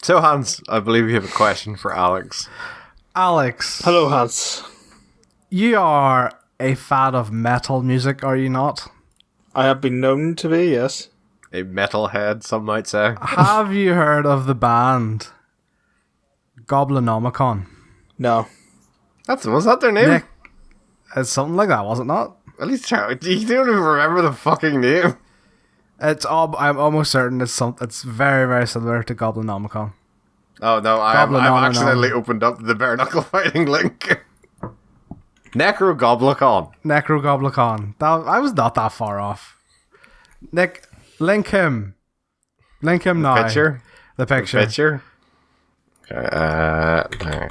So, Hans, I believe you have a question for Alex. Alex. Hello, Hans. You are a fan of metal music, are you not? I have been known to be, yes. A metalhead, some might say. Have you heard of the band Goblinomicon? No. Was that their name? Nick, it's something like that, was it not? At least you don't even remember the fucking name. I'm almost certain it's very, very similar to Goblinomicon. Oh no, I've accidentally opened up the bare knuckle fighting link. Necrogoblicon. I was not that far off. Nick, link him now. Picture? The picture. Okay,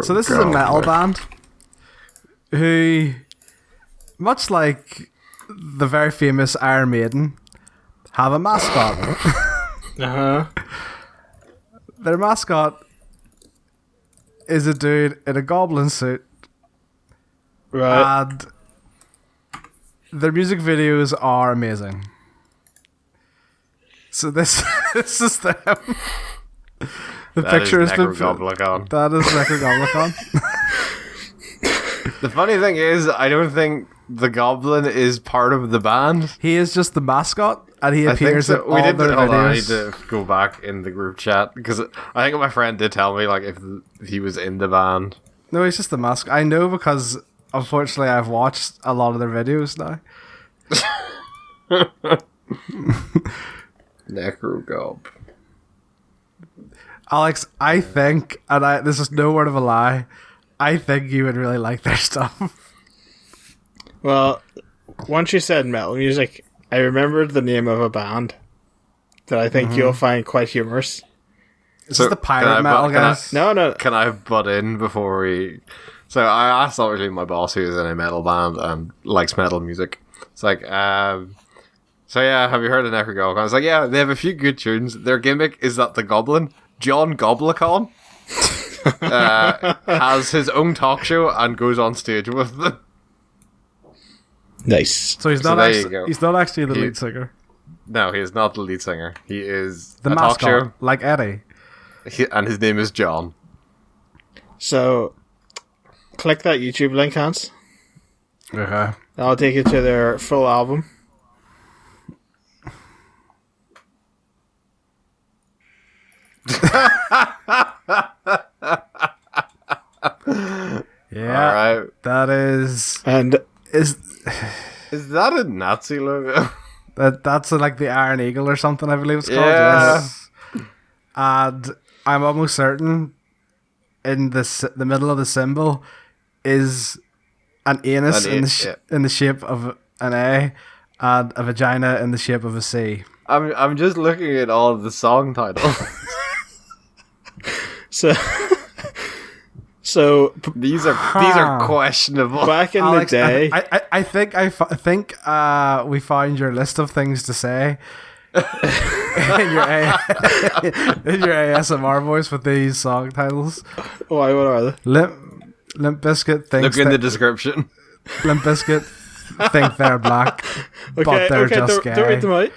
so this is a metal band who, much like the very famous Iron Maiden, have a mascot. Uh-huh. Their mascot is a dude in a goblin suit. Right. And their music videos are amazing. So this is them. The picture has been... That is Necrogoblicon. The funny thing is, I don't think the goblin is part of the band. He is just the mascot, and he appears in all their I need videos. to go back in the group chat, because I think my friend did tell me like if he was in the band. No, he's just the mascot. I know because, unfortunately, I've watched a lot of their videos now. Necrogob. Alex, I think, and this is no word of a lie, I think you would really like their stuff. Well, once you said metal music, I remembered the name of a band that I think you'll find quite humorous. This is the pirate metal, guys. No. Can I butt in before we... So I asked, obviously, my boss who's in a metal band and likes metal music. It's like, so yeah, have you heard of Necrogoblicon? I was like, yeah, they have a few good tunes. Their gimmick is that the goblin, John Goblicon, has his own talk show and goes on stage with them. Nice. So he's not actually the lead singer. No, he is not the lead singer. He is The a mascot, talk show, like Eddie. and his name is John. So, click that YouTube link, Hans. Okay. I'll take you to their full album. Yeah. All right. That is... And Is that a Nazi logo? that's like the Iron Eagle or something, I believe it's called. Yeah. Yes. And I'm almost certain in the middle of the symbol is an anus in the shape of an A and a vagina in the shape of a C. I'm just looking at all of the song titles. So These are questionable. back in Alex, the day, I think we found your list of things to say in your ASMR voice with these song titles. why? What are they? Limp Bizkit thinks Look in the description. Limp Bizkit think they're black, but they're just gay. Don't read them out.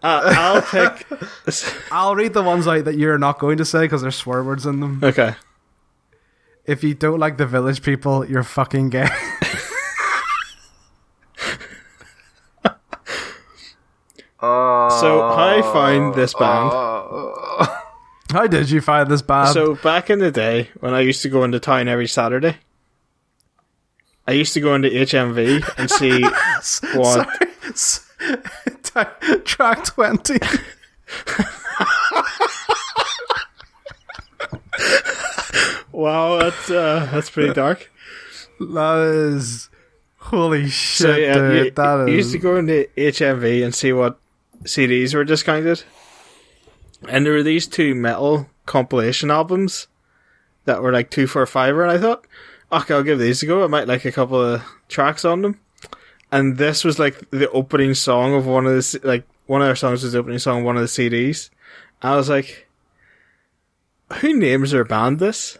I'll pick. I'll read the ones out that you're not going to say because there's swear words in them. Okay. If you don't like the Village People, you're fucking gay. So how I found this band. How did you find this band? So back in the day when I used to go into town every Saturday, I used to go into HMV and see what. Track 20. Wow, that's pretty dark. That is holy shit, So yeah, dude. you used to go into HMV and see what CDs were discounted, and there were these two metal compilation albums that were like 2 for $5, and I thought, okay, I'll give these a go. I might like a couple of tracks on them, and this was like the opening song of one of their songs was the opening song of one of the CDs. I was like, who names their band this?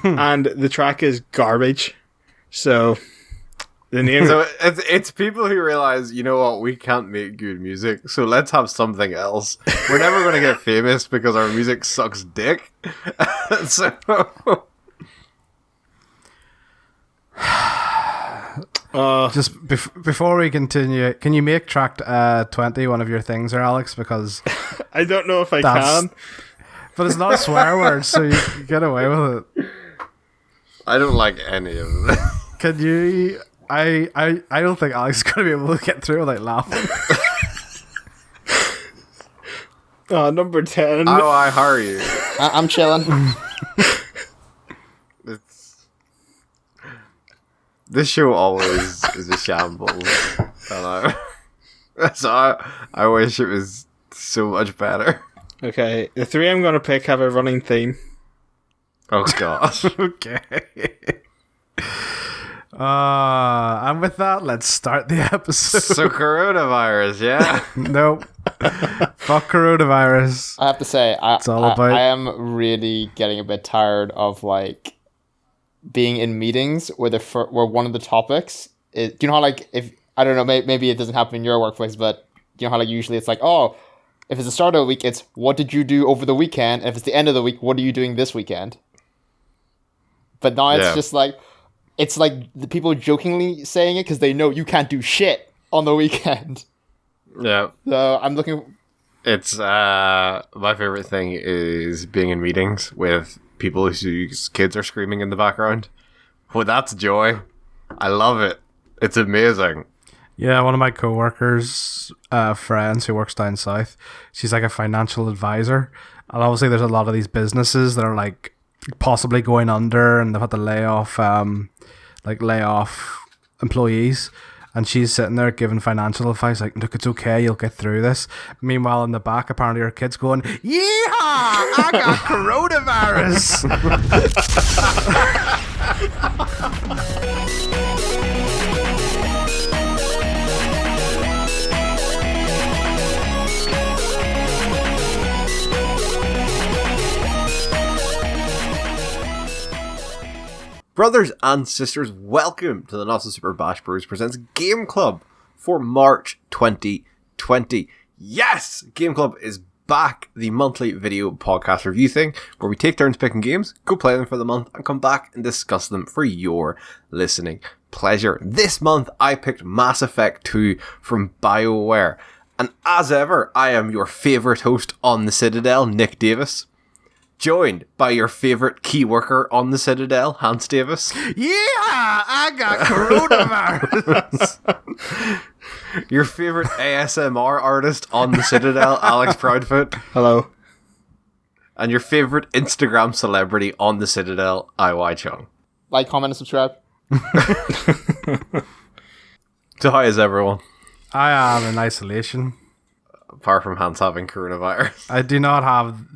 And the track is garbage. So The name. So it's people who realize, you know what, we can't make good music, so let's have something else. We're never going to get famous because our music sucks dick. So just before we continue, can you make track 20 one of your things, or Alex? Because I don't know if I can. But it's not a swear word, so you can get away with it. I don't like any of them. Can you? I don't think Alex is going to be able to get through without laughing. Number 10. Oh, I hire you. I'm chilling. This show always is a shambles. So I wish it was so much better. Okay, the 3 I'm going to pick have a running theme. Oh, gosh. Okay. And with that, let's start the episode. So coronavirus, yeah? Nope. Fuck coronavirus. I have to say, I am really getting a bit tired of like being in meetings where where one of the topics is. Do you know how like if I don't know maybe it doesn't happen in your workplace, but you know how like usually it's like, oh, if it's the start of the week, it's what did you do over the weekend? And if it's the end of the week, what are you doing this weekend? But now it's just like. It's like the people jokingly saying it because they know you can't do shit on the weekend. Yeah. So I'm looking. It's my favorite thing is being in meetings with people whose kids are screaming in the background. Well, that's joy. I love it. It's amazing. Yeah, one of my coworkers, friends who works down south, she's like a financial advisor, and obviously there's a lot of these businesses that are like possibly going under, and they've had to lay off employees, and she's sitting there giving financial advice like, look, it's okay, you'll get through this. Meanwhile in the back apparently her kid's going, yeehaw, I got coronavirus. Brothers and sisters, welcome to the Not So Super Bash Bros presents Game Club for March 2020. Yes! Game Club is back, the monthly video podcast review thing, where we take turns picking games, go play them for the month, and come back and discuss them for your listening pleasure. This month, I picked Mass Effect 2 from BioWare. And as ever, I am your favourite host on the Citadel, Nick Davis. Joined by your favourite key worker on the Citadel, Hans Davis. Yeah, I got coronavirus. Your favourite ASMR artist on the Citadel, Alex Proudfoot. Hello. And your favourite Instagram celebrity on the Citadel, IY Chung. Like, comment, and subscribe. So how is everyone? I am in isolation. Apart from Hans having coronavirus. I do not have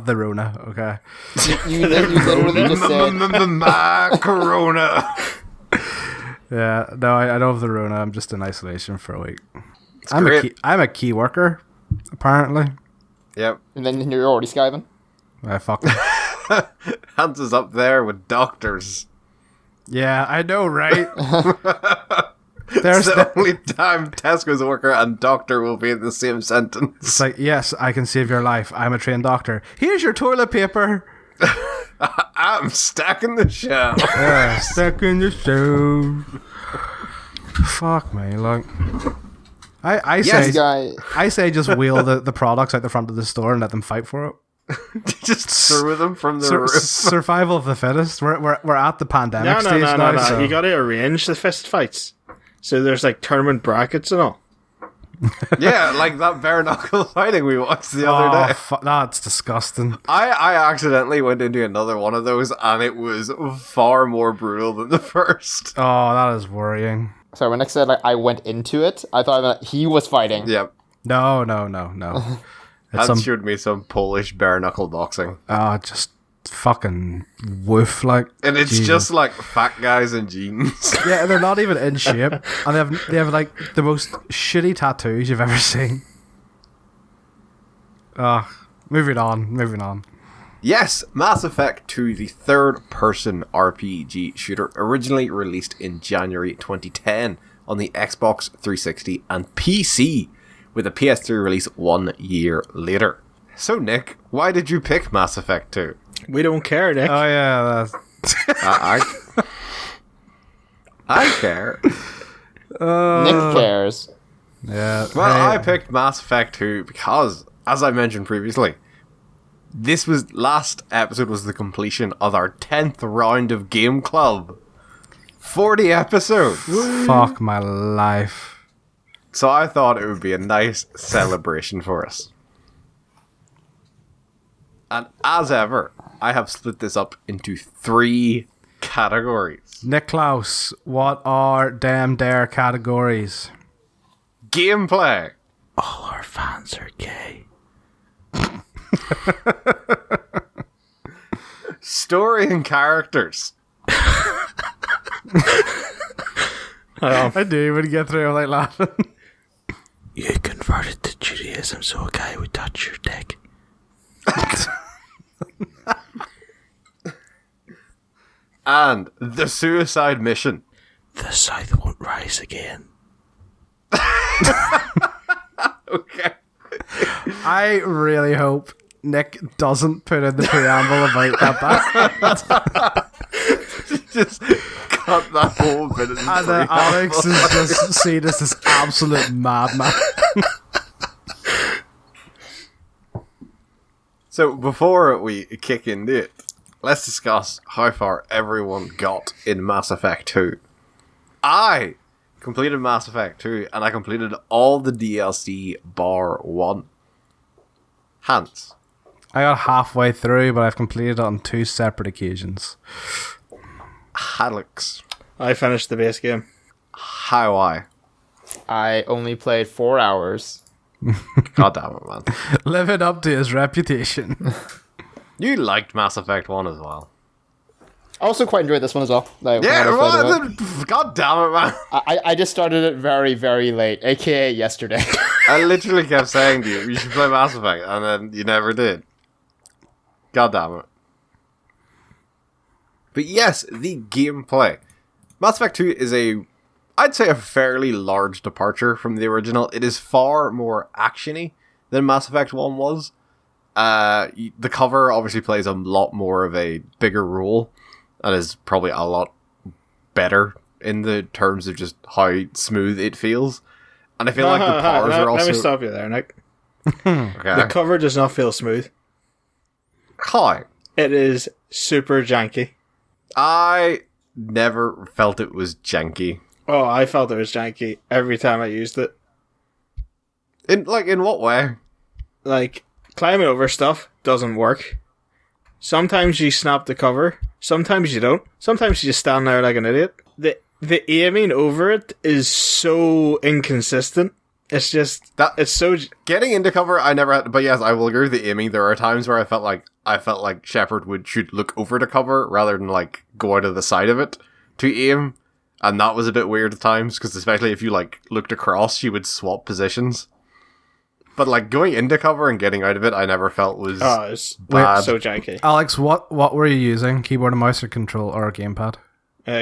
the Rona, okay? You literally just said... My corona. Yeah, no, I don't have the Rona. I'm just in isolation for a week. I'm a key worker, apparently. Yep. And then you're already skiving. I fuck. Hans is up there with doctors. Yeah, I know, right? There's the only time Tesco's worker and doctor will be in the same sentence. It's like, yes, I can save your life. I'm a trained doctor. Here's your toilet paper. I'm stacking the shelf. Yeah, stacking the shelf. Fuck me, look. I say just wheel the products out the front of the store and let them fight for it. Just throw them from the roof. Survival of the fittest. We're at the pandemic stage now. No. So. You got to arrange the fist fights. So there's like tournament brackets and all. Yeah, like that bare knuckle fighting we watched the other day. That's disgusting. I accidentally went into another one of those and it was far more brutal than the first. Oh, that is worrying. Sorry, when Nick said like I went into it, I thought that he was fighting. Yep. No. That showed me some Polish bare knuckle boxing. Just fucking woof, like. And it's Jesus. just like fat guys in jeans. Yeah, they're not even in shape, and they have like the most shitty tattoos you've ever seen. Moving on. Yes, Mass Effect 2, the third-person RPG shooter, originally released in January 2010 on the Xbox 360 and PC, with a PS3 release 1 year later. So, Nick, why did you pick Mass Effect 2? We don't care, Nick. Oh yeah, that's... I care. Nick cares. yeah. Well, hey, I picked Mass Effect 2 because, as I mentioned previously, last episode was the completion of our 10th round of Game Club. 40 episodes. fuck my life. So I thought it would be a nice celebration for us. And as ever, I have split this up into 3 categories. Niklaus, what are damn dare categories? Gameplay, All our fans are gay. story and characters, I do when you get through, I'm like laughing. You converted to Judaism so a guy would touch your dick. and the suicide mission. The South won't rise again. Okay. I really hope Nick doesn't put in the preamble about that. Just cut that whole bit of And Alex is just seen as this absolute madman. So before we kick into it, let's discuss how far everyone got in Mass Effect 2. I completed Mass Effect 2 and I completed all the DLC bar 1. Hans. I got halfway through, but I've completed it on 2 separate occasions. Alex. I finished the base game. How I only played 4 hours. God damn it, man. Living up to his reputation. You liked Mass Effect 1 as well. I also quite enjoyed this one as well. Like, Yeah, when I played it. well, God damn it, man. I just started it very, very late, aka yesterday. I literally kept saying to you should play Mass Effect, and then you never did. God damn it. But yes, the gameplay. Mass Effect 2 is I'd say a fairly large departure from the original. It is far more actiony than Mass Effect 1 was. The cover obviously plays a lot more of a bigger role, and is probably a lot better in the terms of just how smooth it feels. And I feel like the powers are also... Let me stop you there, Nick. Okay. The cover does not feel smooth. How? It is super janky. I never felt it was janky. Oh, I felt it was janky every time I used it. In what way? Like, climbing over stuff doesn't work. Sometimes you snap the cover, sometimes you don't. Sometimes you just stand there like an idiot. The aiming over it is so inconsistent. It's just it's so Getting into cover, I never had, but yes, I will agree with the aiming. There are times where I felt like Shepard should look over the cover rather than like go out of the side of it to aim, and that was a bit weird at times because especially if you like looked across, she would swap positions. But like going into cover and getting out of it, I never felt was it's bad. so janky. Alex, what were you using? Keyboard and mouse or control or gamepad?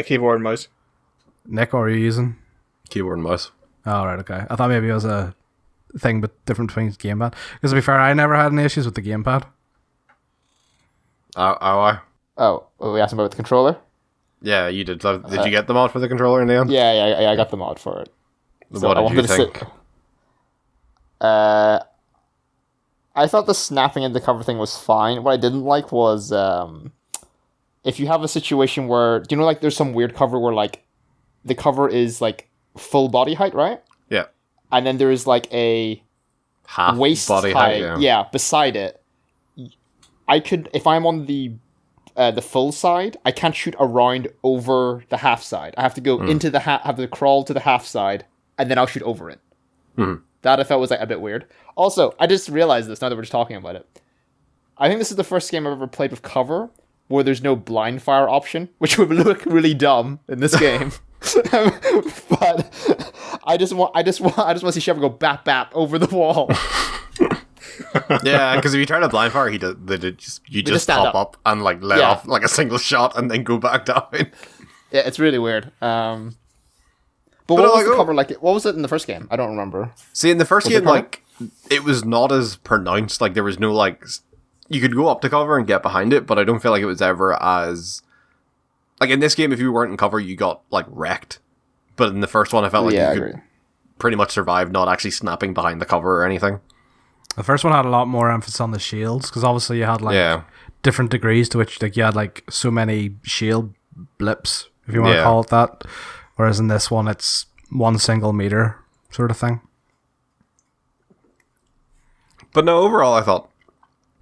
Keyboard and mouse. Nick, what were you using? Keyboard and mouse. Oh, right, okay. I thought maybe it was a thing but different between gamepad. Because to be fair, I never had any issues with the gamepad. Oh, we asked about the controller? Yeah, you did. So, did you get the mod for the controller in the end? Yeah, I got the mod for it. What did you think? I thought the snapping and the cover thing was fine. What I didn't like was if you have a situation where, do you know, like there's some weird cover where like the cover is like full body height, right? Yeah. And then there is like a Half waist body height. yeah, beside it. I could, if I'm on the full side, I can't shoot around over the half side. I have to go into the have to crawl to the half side, and then I'll shoot over it. That I felt was like a bit weird. Also, I just realized this now that we're just talking about it. I think this is the first game I've ever played with cover where there's no blind fire option, which would look really dumb in this game. But I just want to see Shepard go bap bap over the wall. Yeah, because if you try to blind fire, you just stand pop up and like let off like a single shot and then go back down. Yeah, it's really weird. But what was the cover like? What was it in the first game? I don't remember. See, in the first game, like, it was not as pronounced. Like, there was no, like, you could go up to cover and get behind it, but I don't feel like it was ever as... Like, in this game, if you weren't in cover, you got, like, wrecked. But in the first one, I felt like you could pretty much survive not actually snapping behind the cover or anything. The first one had a lot more emphasis on the shields, because obviously you had, like, different degrees to which, like, you had, like, so many shield blips, if you want to call it that. Whereas in this one, it's 1 single meter sort of thing. But no, overall, I thought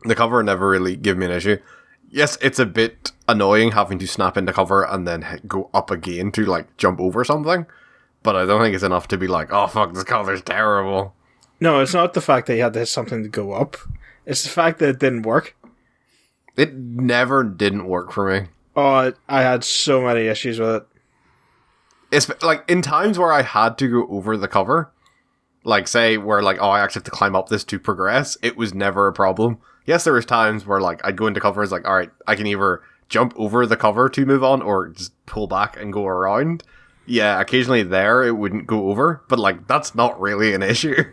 the cover never really gave me an issue. Yes, it's a bit annoying having to snap into cover and then go up again to, like, jump over something. But I don't think it's enough to be like, oh, fuck, this cover's terrible. No, it's not the fact that you had to have something to go up. It's the fact that it didn't work. It never didn't work for me. Oh, I had so many issues with it. It's like in times where I had to go over the cover, like say where like, oh, I actually have to climb up this to progress, it was never a problem. Yes, there was times where like I'd go into cover, it's like, all right, I can either jump over the cover to move on or just pull back and go around. Yeah, occasionally there it wouldn't go over, but like that's not really an issue.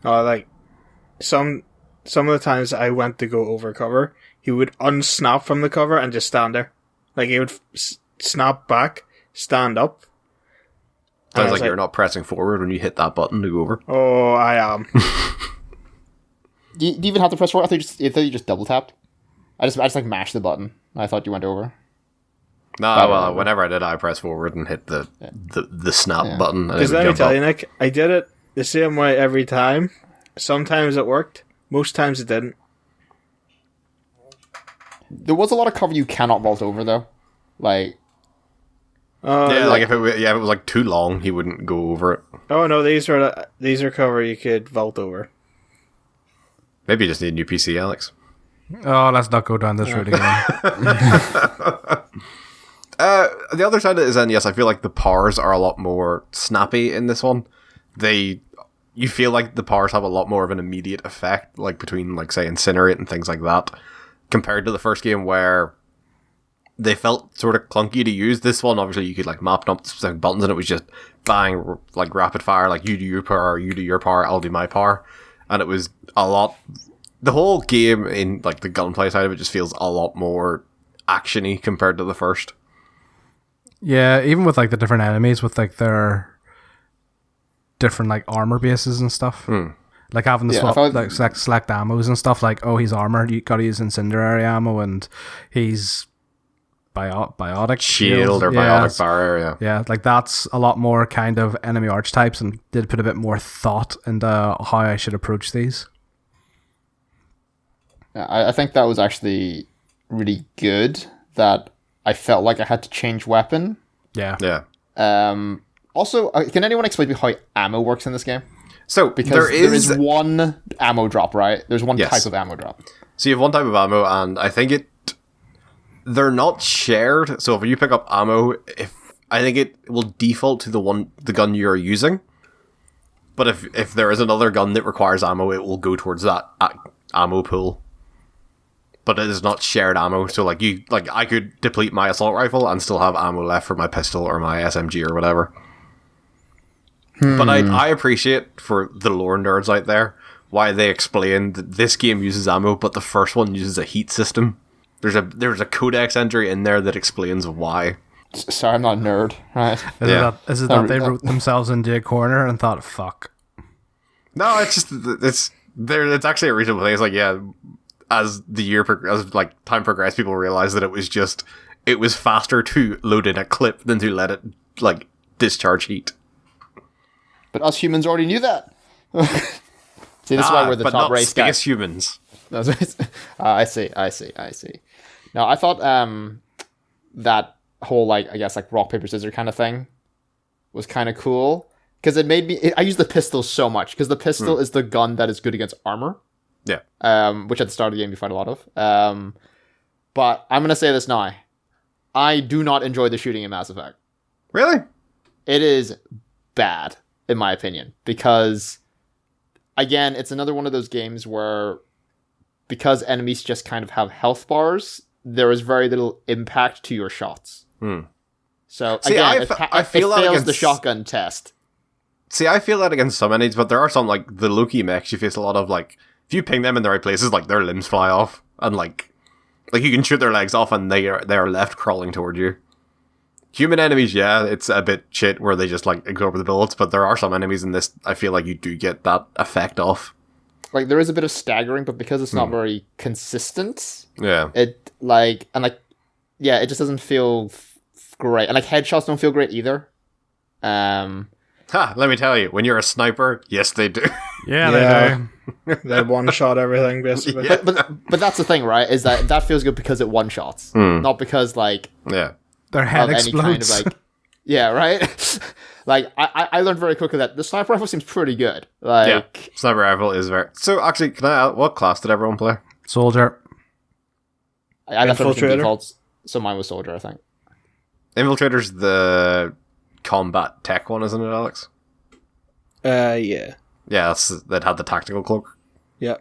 Oh, like some of the times I went to go over cover, he would unsnap from the cover and just stand there. Like he would snap back, stand up. Sounds like you're not pressing forward when you hit that button to go over. Oh, I am. Do you even have to press forward? I thought you just double tapped. I just like mashed the button. I thought you went over. No, well, whenever I did, I pressed forward and hit the snap button. Because let me tell you, Nick, I did it the same way every time. Sometimes it worked. Most times it didn't. There was a lot of cover you cannot vault over, though. Like... like if it was like too long, he wouldn't go over it. Oh no, these are cover you could vault over. Maybe you just need a new PC, Alex. Oh, let's not go down this route again. The other side of it is then, yes, I feel like the powers are a lot more snappy in this one. You feel like the powers have a lot more of an immediate effect, like between, like, say, Incinerate and things like that, compared to the first game where they felt sort of clunky to use. This one, obviously, you could, like, map up specific buttons and it was just bang, like, rapid fire, like, you do your power, you do your power, I'll do my power. And it was a lot... The whole game in, like, the gunplay side of it just feels a lot more action-y compared to the first. Yeah, even with, like, the different enemies with, like, their different, like, armor bases and stuff. Like, having to select ammos and stuff, like, oh, he's armored, you gotta use incendiary ammo, and he's biotic shield or biotic barrier, yeah, like that's a lot more kind of enemy archetypes, and did put a bit more thought into how I should approach these. I think that was actually really good, that I felt like I had to change weapon. Yeah. Also, can anyone explain to me how ammo works in this game? So, because there is one ammo drop, right? There's one type of ammo drop. So you have one type of ammo, and I think they're not shared. So if you pick up ammo, I think it will default to the gun you're using. But if there is another gun that requires ammo, it will go towards that ammo pool. But it is not shared ammo. So I could deplete my assault rifle and still have ammo left for my pistol or my SMG or whatever. But I appreciate, for the lore nerds out there, why they explain that this game uses ammo, but the first one uses a heat system. There's a codex entry in there that explains why. Sorry, I'm not a nerd, right? Is it that they wrote themselves into a corner and thought, fuck? No, it's actually a reasonable thing. It's like, yeah, as time progressed, people realized that it was faster to load in a clip than to let it, like, discharge heat. But us humans already knew that. See, this is why we're the top race guys. Humans. I see. Now, I thought that whole, like, I guess, like, rock, paper, scissors kind of thing was kind of cool. Because it made me... I use the pistol so much. Because the pistol is the gun that is good against armor. Yeah. Which at the start of the game you find a lot of. But I'm going to say this now. I do not enjoy the shooting in Mass Effect. Really? It is bad, in my opinion. Because again, it's another one of those games where, because enemies just kind of have health bars, there is very little impact to your shots. So See, again, I feel it that fails against the shotgun test. See, I feel that against some enemies, but there are some, like, the Loki mechs, you face a lot of, like, if you ping them in the right places, like, their limbs fly off, and, like you can shoot their legs off, and they are left crawling toward you. Human enemies, yeah, it's a bit shit where they just, like, absorb the bullets, but there are some enemies in this, I feel like you do get that effect off. Like, there is a bit of staggering, but because it's not very consistent, Yeah. it, like, and, like, yeah, it just doesn't feel great. And, like, headshots don't feel great either. Let me tell you, when you're a sniper, yes, they do. Yeah, they do. They one-shot everything, basically. Yeah. But that's the thing, right? Is that feels good because it one-shots. Not because, like, Yeah. Their head of explodes. any kind of, like... Yeah, right? Like, I learned very quickly that the sniper rifle seems pretty good. Like... Yeah, sniper rifle is very... So, actually, can I ask, what class did everyone play? Soldier. I left everything Infiltrator? defaults, so mine was soldier, I think. Infiltrator's the combat tech one, isn't it, Alex? Yeah. Yeah, that had the tactical cloak. Yeah.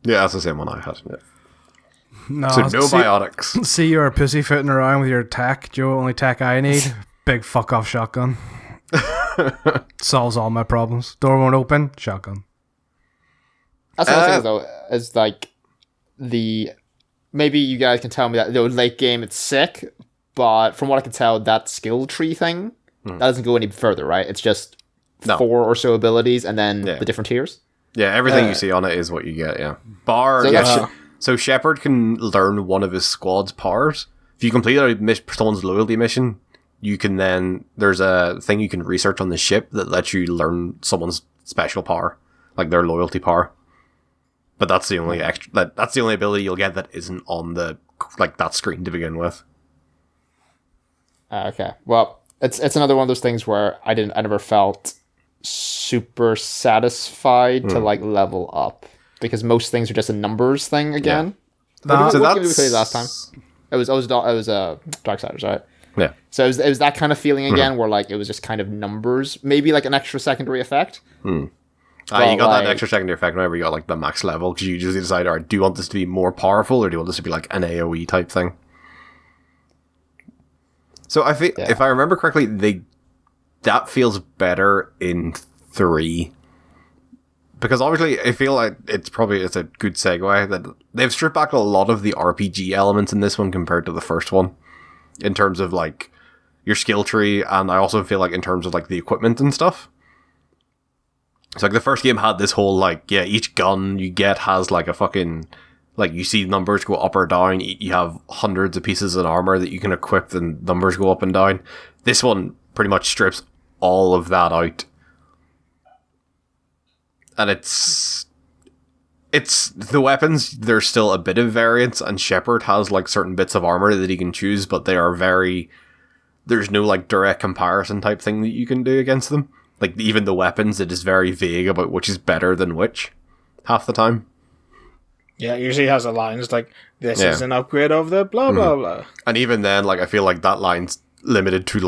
Yeah, that's the same one I had. Yeah. No, So no biotics. See, you're pussyfooting around with your tech, Joe. Only tech I need. Big fuck off shotgun. Solves all my problems. Door won't open. Shotgun. That's the thing, though, is, like, maybe you guys can tell me that, late game it's sick, but from what I can tell, that skill tree thing, that doesn't go any further, right? It's just 4 or so abilities, and then the different tiers. Yeah, everything you see on it is what you get, yeah. So Shepard can learn one of his squad's powers. If you complete someone's loyalty mission, you can then... There's a thing you can research on the ship that lets you learn someone's special power, like their loyalty power. But that's the only that's the only ability you'll get that isn't on the that screen to begin with. Okay, well, it's another one of those things where I never felt super satisfied to level up, because most things are just a numbers thing again. Yeah. What game did we play last time? It was Darksiders, right? Yeah. So it was that kind of feeling again, where it was just kind of numbers, maybe an extra secondary effect. You got that extra secondary effect whenever you got the max level, because you usually decide, alright, do you want this to be more powerful, or do you want this to be an AoE type thing? So I think, if I remember correctly, that feels better in 3. Because obviously, I feel like it's a good segue that they've stripped back a lot of the RPG elements in this one compared to the first one, in terms of your skill tree, and I also feel in terms of the equipment and stuff. So the first game had this whole each gun you get has a fucking you see numbers go up or down. You have hundreds of pieces of armor that you can equip, and numbers go up and down. This one pretty much strips all of that out. And it's the weapons, there's still a bit of variance, and Shepard has certain bits of armor that he can choose, but they are there's no direct comparison type thing that you can do against them. Even the weapons, it is very vague about which is better than which half the time. Yeah, it usually has a line it's this is an upgrade of the blah blah blah. And even then, I feel that line's limited to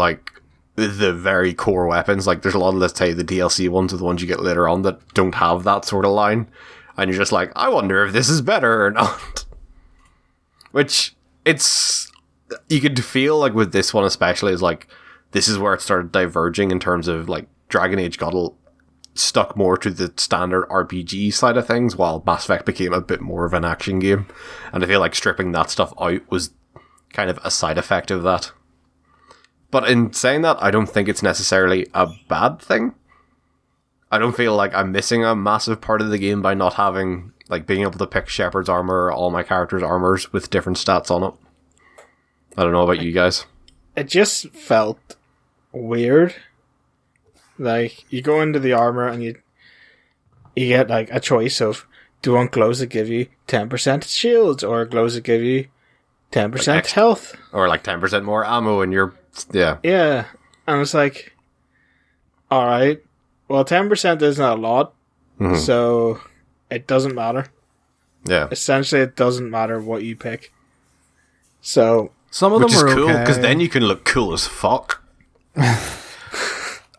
the very core weapons. There's a lot of, let's say, the DLC ones, or the ones you get later on, that don't have that sort of line. And you're just I wonder if this is better or not. Which, you could feel with this one especially, is this is where it started diverging in terms of Dragon Age got stuck more to the standard RPG side of things, while Mass Effect became a bit more of an action game. And I feel stripping that stuff out was kind of a side effect of that. But in saying that, I don't think it's necessarily a bad thing. I don't feel I'm missing a massive part of the game by not having, being able to pick Shepard's armor, or all my characters' armors with different stats on it. I don't know about you guys. It just felt weird. You go into the armor and you get a choice of, do you want glows that give you 10% shields, or glows that give you 10% health, or 10% more ammo in your yeah. And it's alright, well, 10% isn't a lot, so it doesn't matter. Yeah, essentially it doesn't matter what you pick. So some of which them is are cool, okay, because then you can look cool as fuck.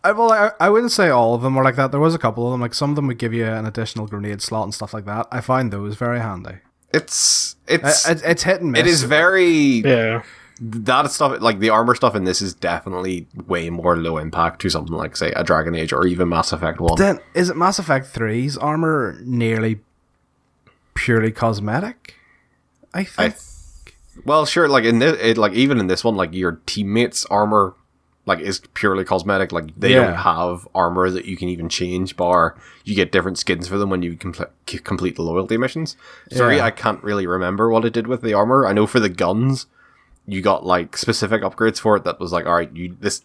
I wouldn't say all of them were like that. There was a couple of them. Like some of them would give you an additional grenade slot and stuff like that. I find those very handy. It's hit and miss. It is very Yeah. That stuff, like the armor stuff in this, is definitely way more low impact to something like, say, a Dragon Age or even Mass Effect 1. Then is it Mass Effect 3's armor nearly purely cosmetic? I think. Well, sure. Like in this, like even in this one, like your teammates' armor, like is purely cosmetic. Like they don't have armor that you can even change. Bar you get different skins for them when you complete the loyalty missions. Sorry, I can't really remember what it did with the armor. I know for the guns, you got like specific upgrades for it that was like, all right,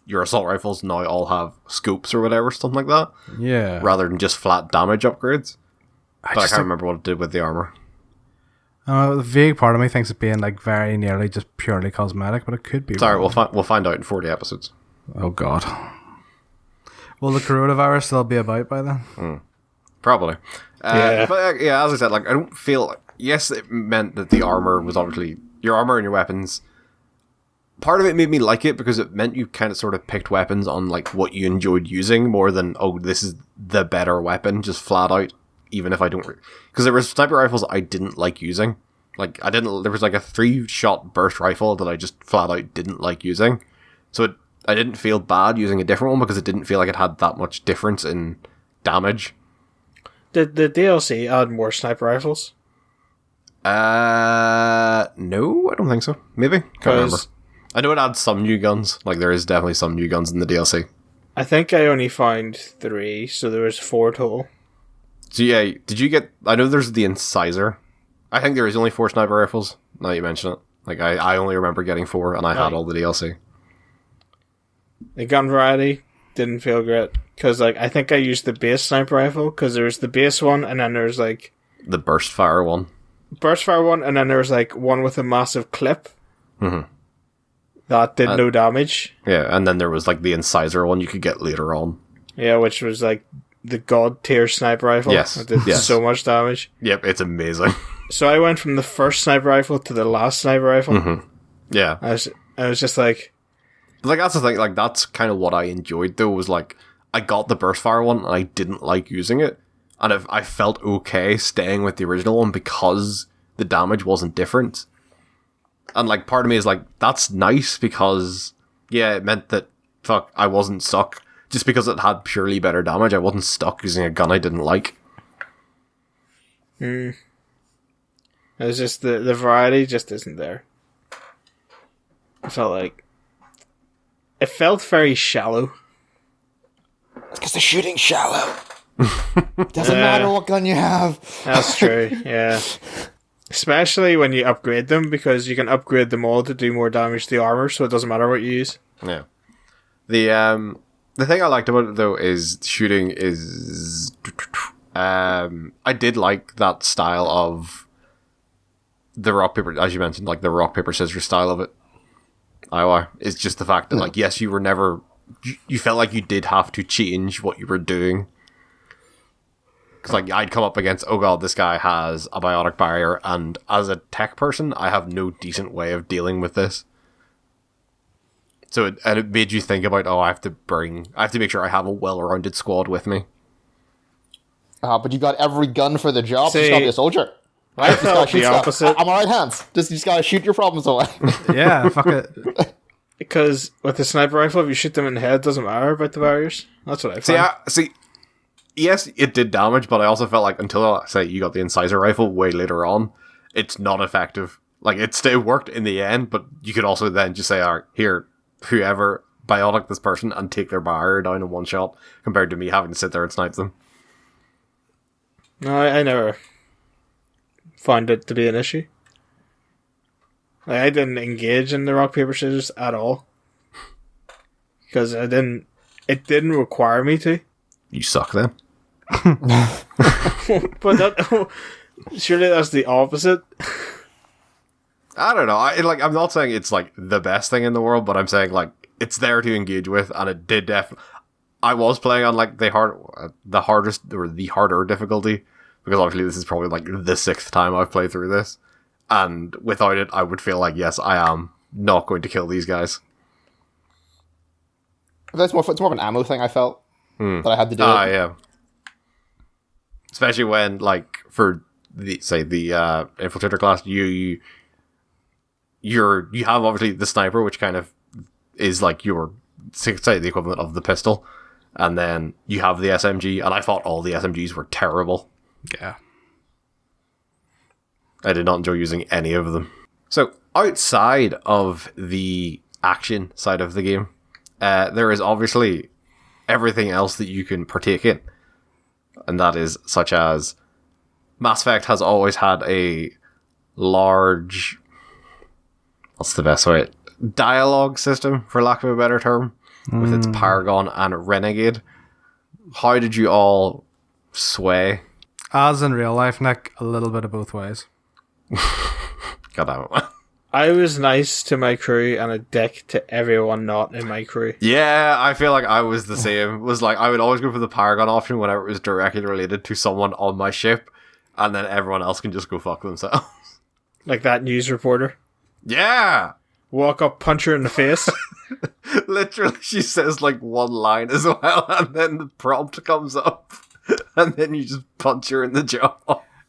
your assault rifles now all have scopes or whatever, something like that. Yeah. Rather than just flat damage upgrades. But I can't remember what it did with the armor. The vague part of me thinks it being like very nearly just purely cosmetic, but it could be. Sorry, wrong. we'll find out in 40 episodes. Oh God. Will the coronavirus still be about by then? Probably. Yeah. But yeah, as I said, like I don't feel like, yes, it meant that the armor was obviously your armor and your weapons. Part of it made me like it because it meant you kind of sort of picked weapons on like what you enjoyed using more than, oh, this is the better weapon, just flat out. Even if I don't, because there were sniper rifles I didn't like using. Like there was like a 3-shot burst rifle that I just flat out didn't like using. So I didn't feel bad using a different one because it didn't feel like it had that much difference in damage. Did the DLC add more sniper rifles? No, I don't think so. Maybe. Can't remember. I know it adds some new guns. Like there is definitely some new guns in the DLC. I think I only found 3, so there was 4 total. So yeah, did you get... I know there's the Incisor. I think there is only 4 sniper rifles, now you mention it. Like, I only remember getting 4, and I had all the DLC. The gun variety didn't feel great, because, like, I think I used the base sniper rifle, because there's the base one, and then there's, like... The burst fire one. Burst fire one, and then there's, like, one with a massive clip. Mm-hmm. That did no damage. Yeah, and then there was, like, the Incisor one you could get later on. Yeah, which was, like... the god tier sniper rifle. Yes. It did so much damage. Yep, it's amazing. So I went from the first sniper rifle to the last sniper rifle. Mm-hmm. Yeah. I was just like... Like, that's the thing, like, that's kind of what I enjoyed, though, was, like, I got the burst fire one, and I didn't like using it, and I felt okay staying with the original one because the damage wasn't different. And, like, part of me is like, that's nice, because, yeah, it meant that, I wasn't stuck. Just because it had purely better damage, I wasn't stuck using a gun I didn't like. It was just the variety just isn't there. I felt like it felt very shallow. It's because the shooting's shallow. Doesn't matter what gun you have. That's true, yeah. Especially when you upgrade them, because you can upgrade them all to do more damage to the armor, so it doesn't matter what you use. Yeah. The thing I liked about it, though, is shooting is... I did like that style of the rock, paper... As you mentioned, like, the rock, paper, scissors style of it. It's just the fact that, like, yes, you were never... You felt like you did have to change what you were doing. Because, like, I'd come up against, oh god, this guy has a biotic barrier, and as a tech person, I have no decent way of dealing with this. So it made you think about, I have to make sure I have a well-rounded squad with me. But you got every gun for the job, so you just gotta be a soldier. Right? I felt the opposite. I'm on right hands. You just gotta shoot your problems away. Yeah, fuck it. Because with the sniper rifle, if you shoot them in the head, it doesn't matter about the barriers. That's what I found. See, yes, it did damage, but I also felt like until, say, you got the Incisor rifle way later on, it's not effective. Like, it still worked in the end, but you could also then just say, alright, here, whoever, biotic this person and take their barrier down in one shot, compared to me having to sit there and snipe them. No, I never found it to be an issue. Like, I didn't engage in the rock, paper, scissors at all. Because it didn't require me to. You suck then. But surely that's the opposite. I don't know. I'm not saying it's like the best thing in the world, but I'm saying like it's there to engage with, and it did I was playing on like the hardest or the harder difficulty, because obviously this is probably like the 6th time I've played through this, and without it, I would feel like, yes, I am not going to kill these guys. That's more. It's more of an ammo thing. I felt that I had to do. Yeah. Especially when, like, for the infiltrator class, you have obviously the sniper, which kind of is like your, say, the equivalent of the pistol, and then you have the SMG, and I thought all the SMGs were terrible. Yeah. I did not enjoy using any of them. So, outside of the action side of the game, there is obviously everything else that you can partake in. And that is such as Mass Effect has always had a large... What's the best way? Dialogue system, for lack of a better term, with its Paragon and Renegade. How did you all sway? As in real life, Nick, a little bit of both ways. God damn it. I was nice to my crew and a dick to everyone not in my crew. Yeah, I feel like I was the same. It was like I would always go for the Paragon option whenever it was directly related to someone on my ship, and then everyone else can just go fuck themselves. Like that news reporter. Yeah! Walk up, punch her in the face. Literally, she says like one line as well, and then the prompt comes up, and then you just punch her in the jaw.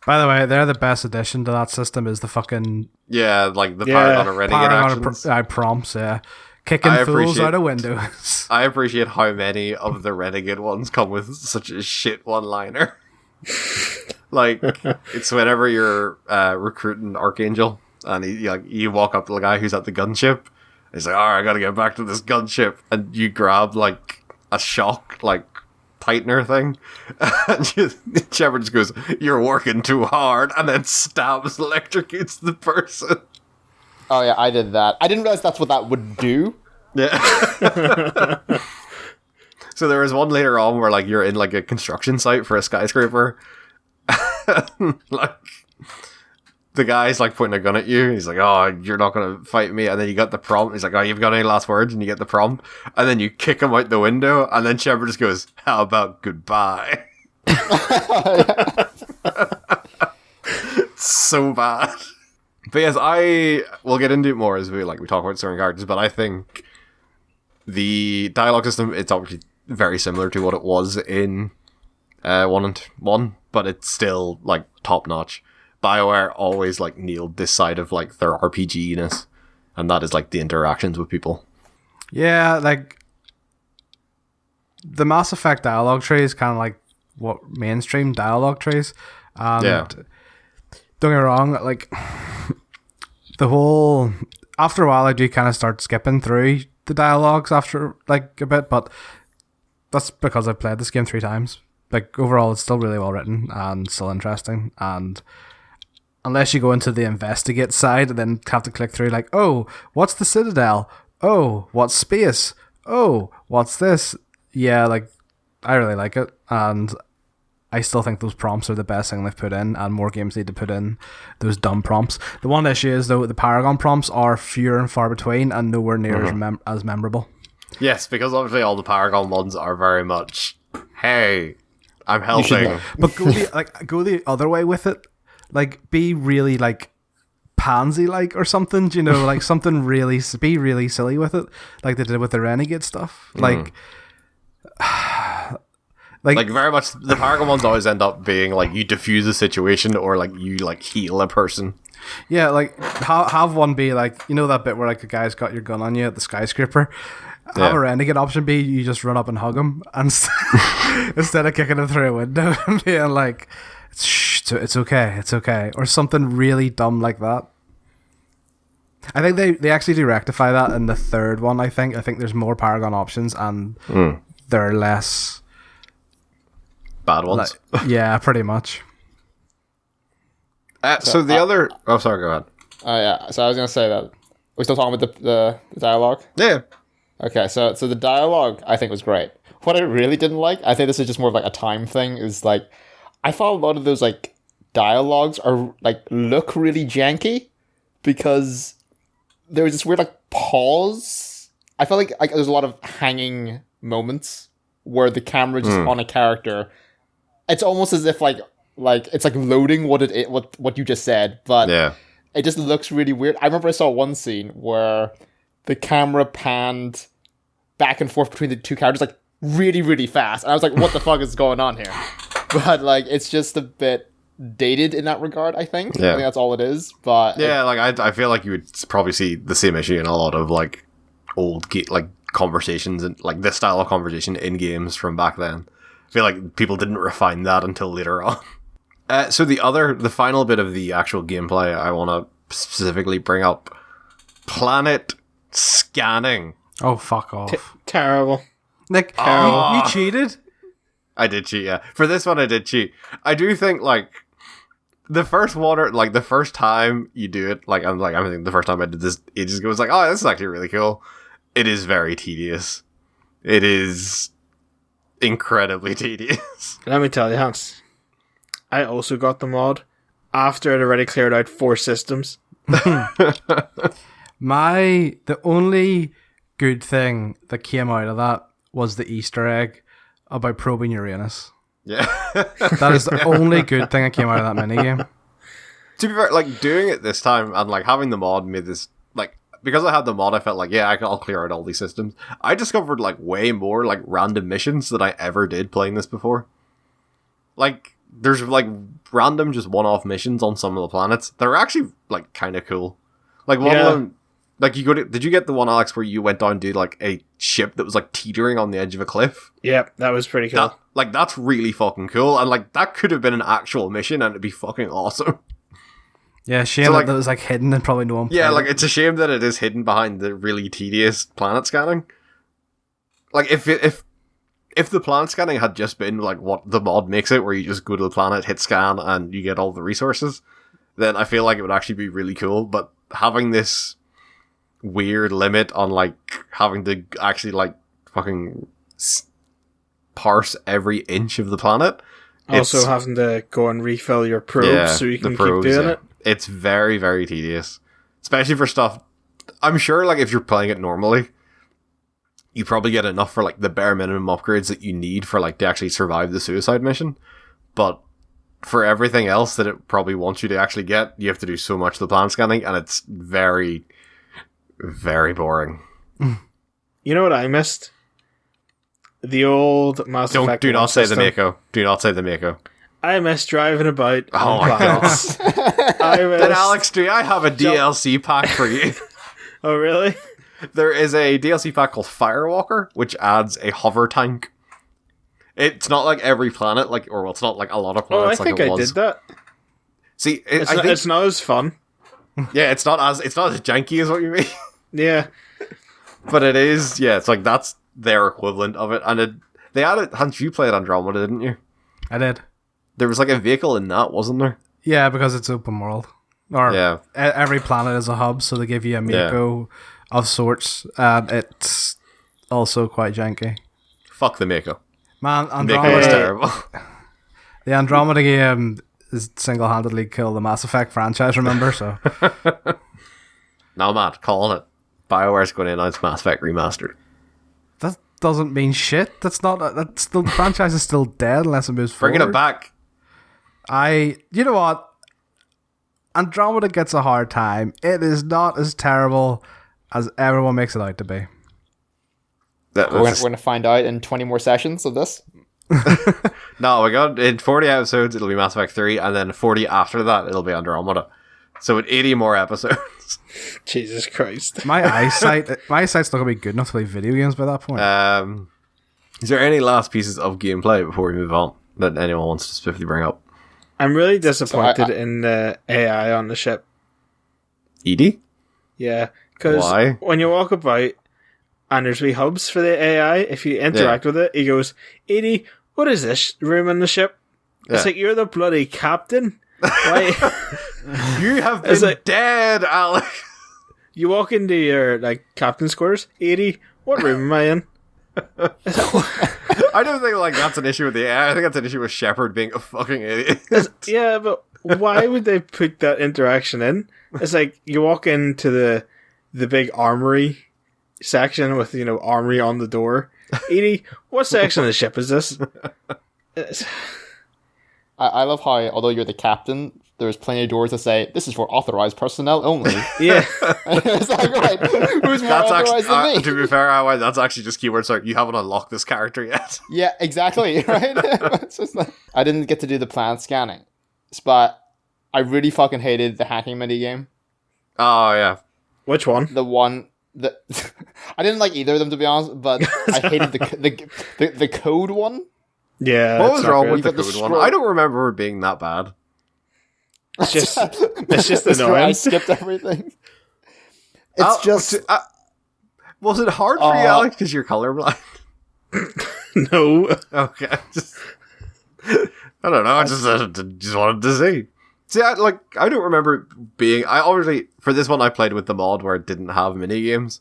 By the way, they're the best addition to that system is the fucking... Yeah, like the Paragon of Renegade actions. Prompts, yeah. Kicking fools out of windows. I appreciate how many of the Renegade ones come with such a shit one-liner. Like, it's whenever you're recruiting Archangel, and you walk up to the guy who's at the gunship, he's like, alright, I gotta get back to this gunship, and you grab, like, a shock, like, tightener thing, and Shepard just goes, you're working too hard, and then electrocutes the person. Oh yeah, I did that. I didn't realize that's what that would do. Yeah. So there was one later on where like you're in like a construction site for a skyscraper. Like the guy's like pointing a gun at you. He's like, "Oh, you're not gonna fight me." And then you got the prompt. He's like, "Oh, you've got any last words?" And you get the prompt. And then you kick him out the window. And then Shepard just goes, "How about goodbye?" It's so bad. But yes, I will get into it more as we talk about certain characters. But I think the dialogue system, it's obviously very similar to what it was in 1, but it's still like top notch. BioWare always like nailed this side of like their RPG-ness, and that is like the interactions with people. Yeah, like the Mass Effect dialogue tree is kind of like what mainstream dialogue trees. And Yeah. Don't get me wrong, like the whole after a while I do kind of start skipping through the dialogues after like a bit, but that's because I've played this game 3 times. Like overall it's still really well written and still interesting, and unless you go into the investigate side and then have to click through like, oh, what's the Citadel? Oh, what's space? Oh, what's this? Yeah, like I really like it, and I still think those prompts are the best thing they've put in, and more games need to put in those dumb prompts. The one issue is, though, the Paragon prompts are fewer and far between and nowhere near as memorable. Yes, because obviously all the Paragon ones are very much, hey, I'm helping. But go the other way with it. Like, be really, like, pansy-like or something, you know, like something really, be really silly with it, like they did with the Renegade stuff. Like very much, the Paragon ones always end up being like you diffuse a situation or like you like heal a person. Yeah, like have one be like, you know that bit where like a guy's got your gun on you at the skyscraper. Have a Renegade option be you just run up and hug him, and instead of kicking him through a window and being like, it's okay, or something really dumb like that. I think they actually do rectify that in the 3rd one. I think there's more Paragon options and they're less bad ones. Yeah, pretty much. So the other... Oh, sorry, go ahead. Oh, yeah. So I was going to say that... We're still talking about the dialogue? Yeah. Okay, so the dialogue, I think, was great. What I really didn't like, I think this is just more of like a time thing, is like... I thought a lot of those like dialogues are like look really janky because there was this weird like pause. I felt like there's a lot of hanging moments where the camera just on a character. It's almost as if like it's like loading what you just said, but it just looks really weird. I remember I saw one scene where the camera panned back and forth between the two characters like really, really fast. And I was like, what the fuck is going on here? But like, it's just a bit dated in that regard, I think. Yeah. I think that's all it is. But yeah, I feel like you would probably see the same issue in a lot of like old like conversations and like this style of conversation in games from back then. I feel like people didn't refine that until later on. So the final bit of the actual gameplay I want to specifically bring up: planet scanning. Oh, fuck off. Terrible. Nick, you cheated? I did cheat, yeah. For this one, I did cheat. I do think, like, the first time you do it, I think the first time I did this ages ago, was like, oh, this is actually really cool. It is very tedious. It is incredibly tedious. Let me tell you, Hans, I also got the mod after it already cleared out 4 systems. The only good thing that came out of that was the Easter egg about probing Uranus. Yeah. That is the only good thing that came out of that minigame. To be fair, like, doing it this time and, like, having the mod made this, like, because I had the mod, I felt like, yeah, I'll clear out all these systems. I discovered, like, way more, like, random missions than I ever did playing this before. Like, there's, like, random just one-off missions on some of the planets that are actually, like, kind of cool. Like, one of them, like, did you get the one, Alex, where you went down to, like, a ship that was, like, teetering on the edge of a cliff? Yep, that was pretty cool. That's really fucking cool, and, like, that could have been an actual mission, and it'd be fucking awesome. Yeah, shame So, that like, it was, like, hidden and probably no one yeah, played like, it. it's a shame that it is hidden behind the really tedious planet scanning. Like, if the planet scanning had just been, like, what the mod makes it, where you just go to the planet, hit scan, and you get all the resources, then I feel like it would actually be really cool, but having this weird limit on, like, having to actually, like, fucking parse every inch of the planet. Also having to go and refill your probes so you can keep doing it. It's very, very tedious. Especially for stuff... I'm sure, like, if you're playing it normally, you probably get enough for, like, the bare minimum upgrades that you need for, like, to actually survive the suicide mission. But for everything else that it probably wants you to actually get, you have to do so much of the planet scanning, and it's very, very boring. You know what I missed? The old Mass Effect. Do not say the system. Mako. Do not say the Mako. I miss driving about. Oh my god. Then Alex, do I have a DLC pack for you? Oh really? There is a DLC pack called Firewalker, which adds a hover tank. It's not like every planet, it's not like a lot of planets. I think I did that. See, It's not as fun. Yeah, it's not as janky as what you mean. Yeah, but it is. Yeah, it's like that's their equivalent of it, and they added. Hans, you played Andromeda, didn't you? I did. There was like a vehicle in that, wasn't there? Yeah, because it's open world. Or every planet is a hub, so they give you a Mako of sorts, and it's also quite janky. Fuck the Mako. Man, Mako is terrible. The Andromeda game is single-handedly killed the Mass Effect franchise, remember? So, No, Matt, calling it. BioWare's going to announce Mass Effect Remastered. that doesn't mean shit. That's still the franchise is still dead unless it moves forward. Bringing it back. You know what? Andromeda gets a hard time. It is not as terrible as everyone makes it out to be. We're going to find out in 20 more sessions of this. No, we got in 40 episodes it'll be Mass Effect 3, and then 40 after that it'll be Andromeda. So in 80 more episodes. Jesus Christ. My eyesight's not gonna be good enough to play video games by that point. Is there any last pieces of gameplay before we move on that anyone wants to specifically bring up? I'm really disappointed in the AI on the ship. Edie? Yeah, because when you walk about and there's wee hubs for the AI, if you interact with it, he goes, Edie, what is this room in the ship? It's like, you're the bloody captain. Why? You have been dead, Alex. You walk into your captain's quarters, Edie, what room am I in? I don't think that's an issue with the AI. I think that's an issue with Shepard being a fucking idiot. Yeah, but why would they put that interaction in? It's like you walk into the big armory section with armory on the door. Edie, what section of the ship is this? I love how, although you're the captain, there's plenty of doors that say, this is for authorized personnel only. Yeah. It's like, right, who's more That's authorized actually, than me? to be fair, that's actually just keywords like, you haven't unlocked this character yet. Yeah, exactly, right? It's just like, I didn't get to do the plant scanning, but I really fucking hated the hacking minigame. Oh, yeah. Which one? The one that I didn't like either of them, to be honest, but I hated the code one. Yeah. What was wrong with the You've got the code one? scroll- I don't remember it being that bad. It's just That's why I annoying. skipped everything. It's just Was it hard for you, Alex, because you're colorblind? No. Okay. I don't know. I just wanted to see. See, I don't remember it being... I obviously, for this one, I played with the mod where it didn't have mini-games.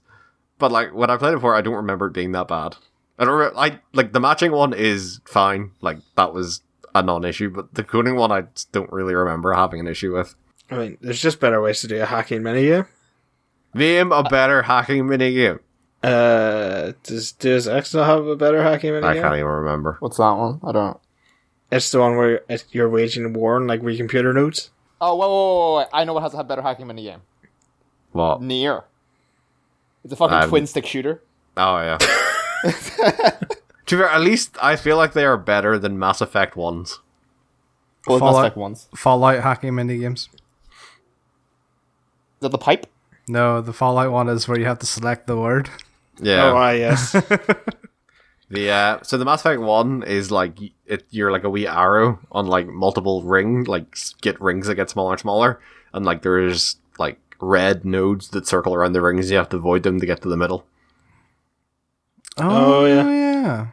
But, like, when I played it before, I don't remember it being that bad. I don't remember... the matching one is fine. Like, that was a non-issue. But the coding one, I just don't really remember having an issue with. I mean, there's just better ways to do a hacking minigame. Name a better hacking minigame. Does Deus Ex not have a better hacking minigame? I can't even remember. what's that one? I don't know. It's the one where you're waging war on, like, with computer nodes. Oh, wait. I know what has a better hacking minigame. What? Nier. It's a fucking twin stick shooter. Oh, yeah. To be fair, at least I feel like they are better than Mass Effect ones. Well, Mass Fallout. Effect ones. Is Fallout hacking minigames. that the pipe? No, the Fallout one is where you have to select the word. Yeah. Oh, yes. So the Mass Effect 1 is like you're like a wee arrow on like multiple get rings that get smaller and smaller, and like there's like red nodes that circle around the rings. You have to avoid them to get to the middle. Oh, yeah. yeah.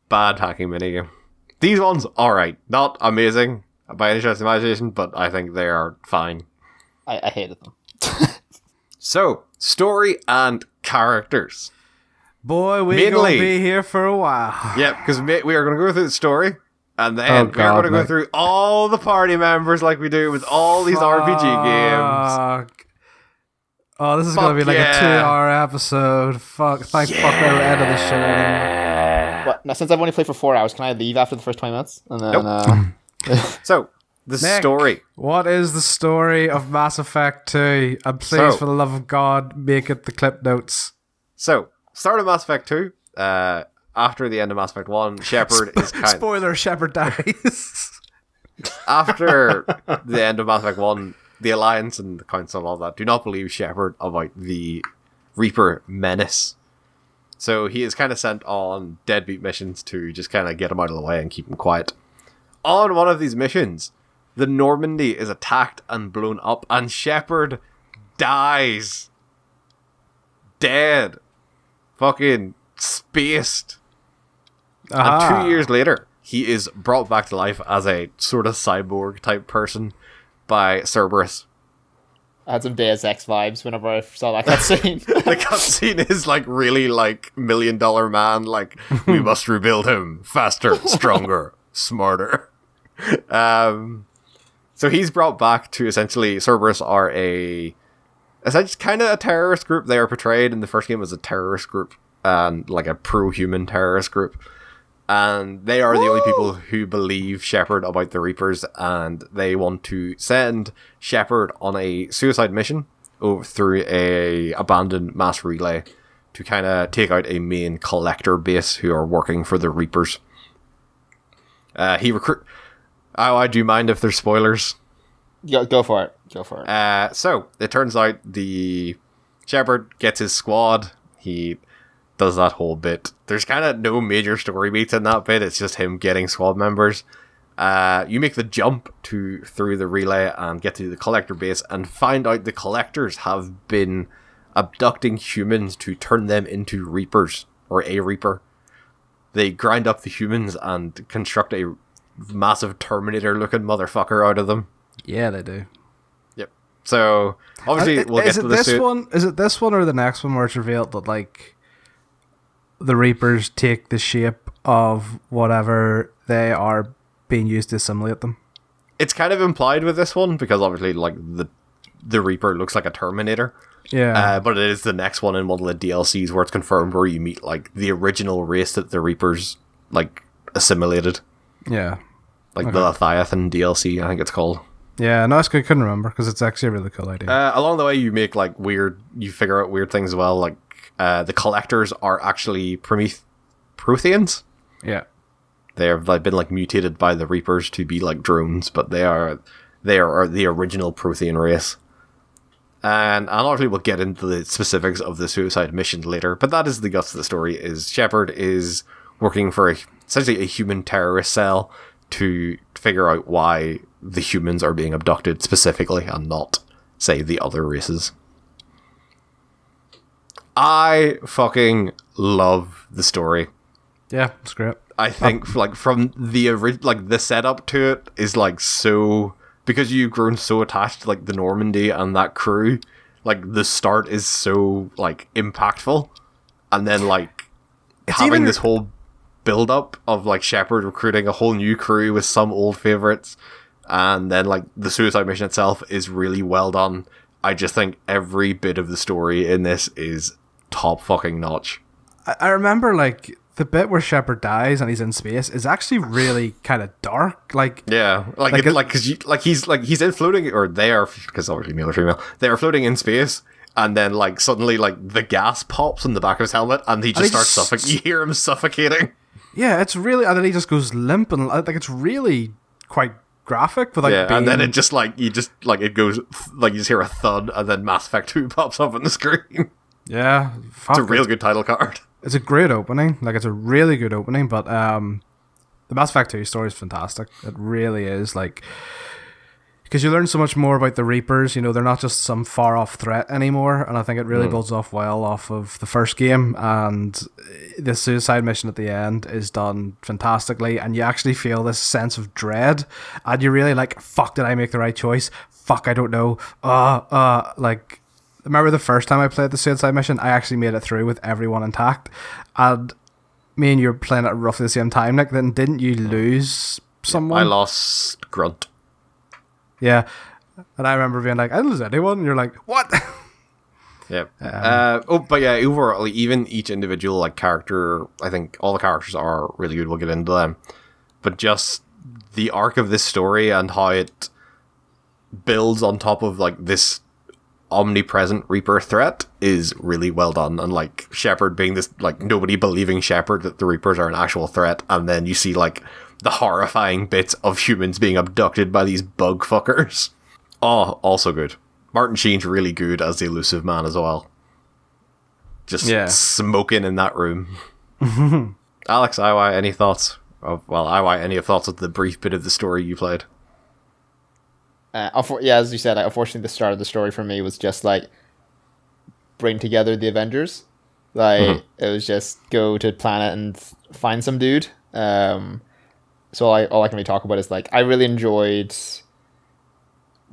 Bad hacking minigame. These ones, alright. Not amazing by any stretch of the imagination, but I think they are fine. I hated them. So, story and characters. Boy, we're Mainly- going to be here for a while. Yep, because we are going to go through the story, and then Oh, we are God, going to go mate. through all the party members like we do with all these RPG games. Fuck. Oh, this is going to be like yeah. a 2-hour episode. Fuck. Thank fuck I ended the shit anymore. What? Now, since I've only played for 4 hours, can I leave after the first 20 minutes? And then, Nope. So, the Nick, story. What is the story of Mass Effect 2? And please, So- for the love of God, make it the clip notes. So, start of Mass Effect 2. After the end of Mass Effect 1, Shepard is kind Spoiler, Shepard dies. after the end of Mass Effect 1, the Alliance and the Council and all that do not believe Shepard about the Reaper menace. So he is kind of sent on deadbeat missions to just kind of get him out of the way and keep him quiet. On one of these missions, the Normandy is attacked and blown up, and Shepard dies. Dead. Fucking spaced. Aha. And 2 years later, he is brought back to life as a sort of cyborg type person by Cerberus. I had some Deus Ex vibes whenever I saw that cutscene. The cutscene is like really like $1 Million Man, like we must rebuild him faster, stronger, smarter. So he's brought back to essentially Cerberus are essentially kind of a terrorist group. They are portrayed in the first game as a terrorist group and like a pro-human terrorist group. And they are the only people who believe Shepard about the Reapers, and they want to send Shepard on a suicide mission through a abandoned mass relay to kind of take out a main collector base who are working for the Reapers. Do you mind if there's spoilers? Go for it. Go for it. So it turns out the Shepard gets his squad. He does that whole bit. There's kind of no major story beats in that bit. It's just him getting squad members. You make the jump through the relay and get to the collector base and find out the collectors have been abducting humans to turn them into Reapers, or a Reaper. They grind up the humans and construct a massive Terminator-looking motherfucker out of them. Yeah, they do. Yep. So obviously we'll get to the suit. Is it this one or the next one where it's revealed that like the Reapers take the shape of whatever they are being used to assimilate them? It's kind of implied with this one because obviously like the Reaper looks like a Terminator. Yeah. But it is the next one in one of the DLCs where it's confirmed where you meet like the original race that the Reapers like assimilated. Yeah. like the Leviathan DLC, I think it's called. Yeah, no, that's good. Couldn't remember because it's actually a really cool idea. Along the way, you make like you figure out weird things as well. Like the collectors are actually Protheans. Yeah, they have like been like mutated by the Reapers to be like drones, but they are the original Prothean race. And obviously we'll get into the specifics of the suicide mission later, but that is the guts of the story. Is Shepard is working for essentially a human terrorist cell to figure out why the humans are being abducted specifically and not, say, the other races. I fucking love the story. Yeah, it's great. I think like from the setup to it is like so, because you've grown so attached to like the Normandy and that crew, like the start is so like impactful, and then like it's having this whole build up of like Shepard recruiting a whole new crew with some old favorites, and then like the suicide mission itself is really well done. I just think every bit of the story in this is top fucking notch. I remember like the bit where Shepard dies and he's in space is actually really kind of dark. Like yeah, he's in floating, or they are, because obviously male or female, they are floating in space. And then, like, suddenly, like, the gas pops in the back of his helmet, and he just starts suffocating. You hear him suffocating. Yeah, it's really... And then he just goes limp, and, like, it's really quite graphic. But, like, yeah, and then it just, like, it goes... Like, you just hear a thud, and then Mass Effect 2 pops up on the screen. Yeah. It's a real good title card. It's a great opening. Like, it's a really good opening, but the Mass Effect 2 story is fantastic. It really is, like... Because you learn so much more about the Reapers, you know, they're not just some far-off threat anymore, and I think it really builds off well off of the first game, and the suicide mission at the end is done fantastically, and you actually feel this sense of dread, and you're really like, fuck, did I make the right choice? Fuck, I don't know. Like, remember the first time I played the suicide mission, I actually made it through with everyone intact, and me and you were playing at roughly the same time, Nick, then didn't you lose someone? I lost Grunt. Yeah, and I remember being like, I didn't lose anyone, and you're like, what? Yeah. But yeah, overall, even each individual like character, I think all the characters are really good. We'll get into them, but just the arc of this story and how it builds on top of like this omnipresent Reaper threat is really well done. And like Shepard being this like nobody believing Shepard that the Reapers are an actual threat, and then you see like the horrifying bits of humans being abducted by these bug fuckers. Oh, also good. Martin Sheen's really good as the elusive man as well. Just smoking in that room. Alex, Iwai, any thoughts? Iwai, any thoughts of the brief bit of the story you played? As you said, unfortunately the start of the story for me was just like bring together the Avengers. Like it was just go to planet and find some dude. So all I can really talk about is like I really enjoyed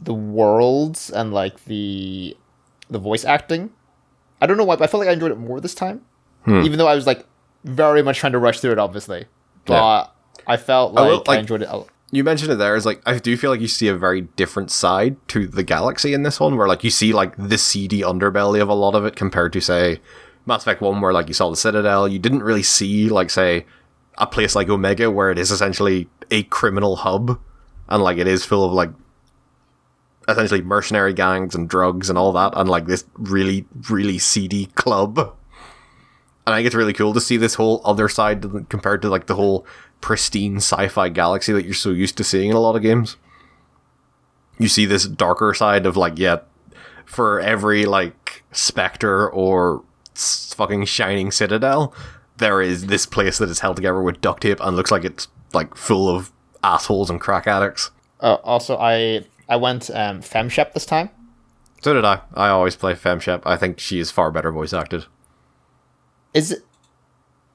the worlds and like the voice acting. I don't know why, but I felt like I enjoyed it more this time. Even though I was like very much trying to rush through it, obviously. But I felt like I enjoyed it. You mentioned it there. Is like I do feel like you see a very different side to the galaxy in this one, where like you see like the seedy underbelly of a lot of it compared to say Mass Effect 1, where like you saw the Citadel. You didn't really see like say a place like Omega, where it is essentially a criminal hub, and like it is full of like essentially mercenary gangs and drugs and all that, and like this really, really seedy club. And I think it's really cool to see this whole other side compared to like the whole pristine sci-fi galaxy that you're so used to seeing in a lot of games. You see this darker side of like, for every like Spectre or fucking shining Citadel, there is this place that is held together with duct tape and looks like it's like full of assholes and crack addicts. Also, I went FemShep this time. So did I. I always play FemShep. I think she is far better voice acted. Is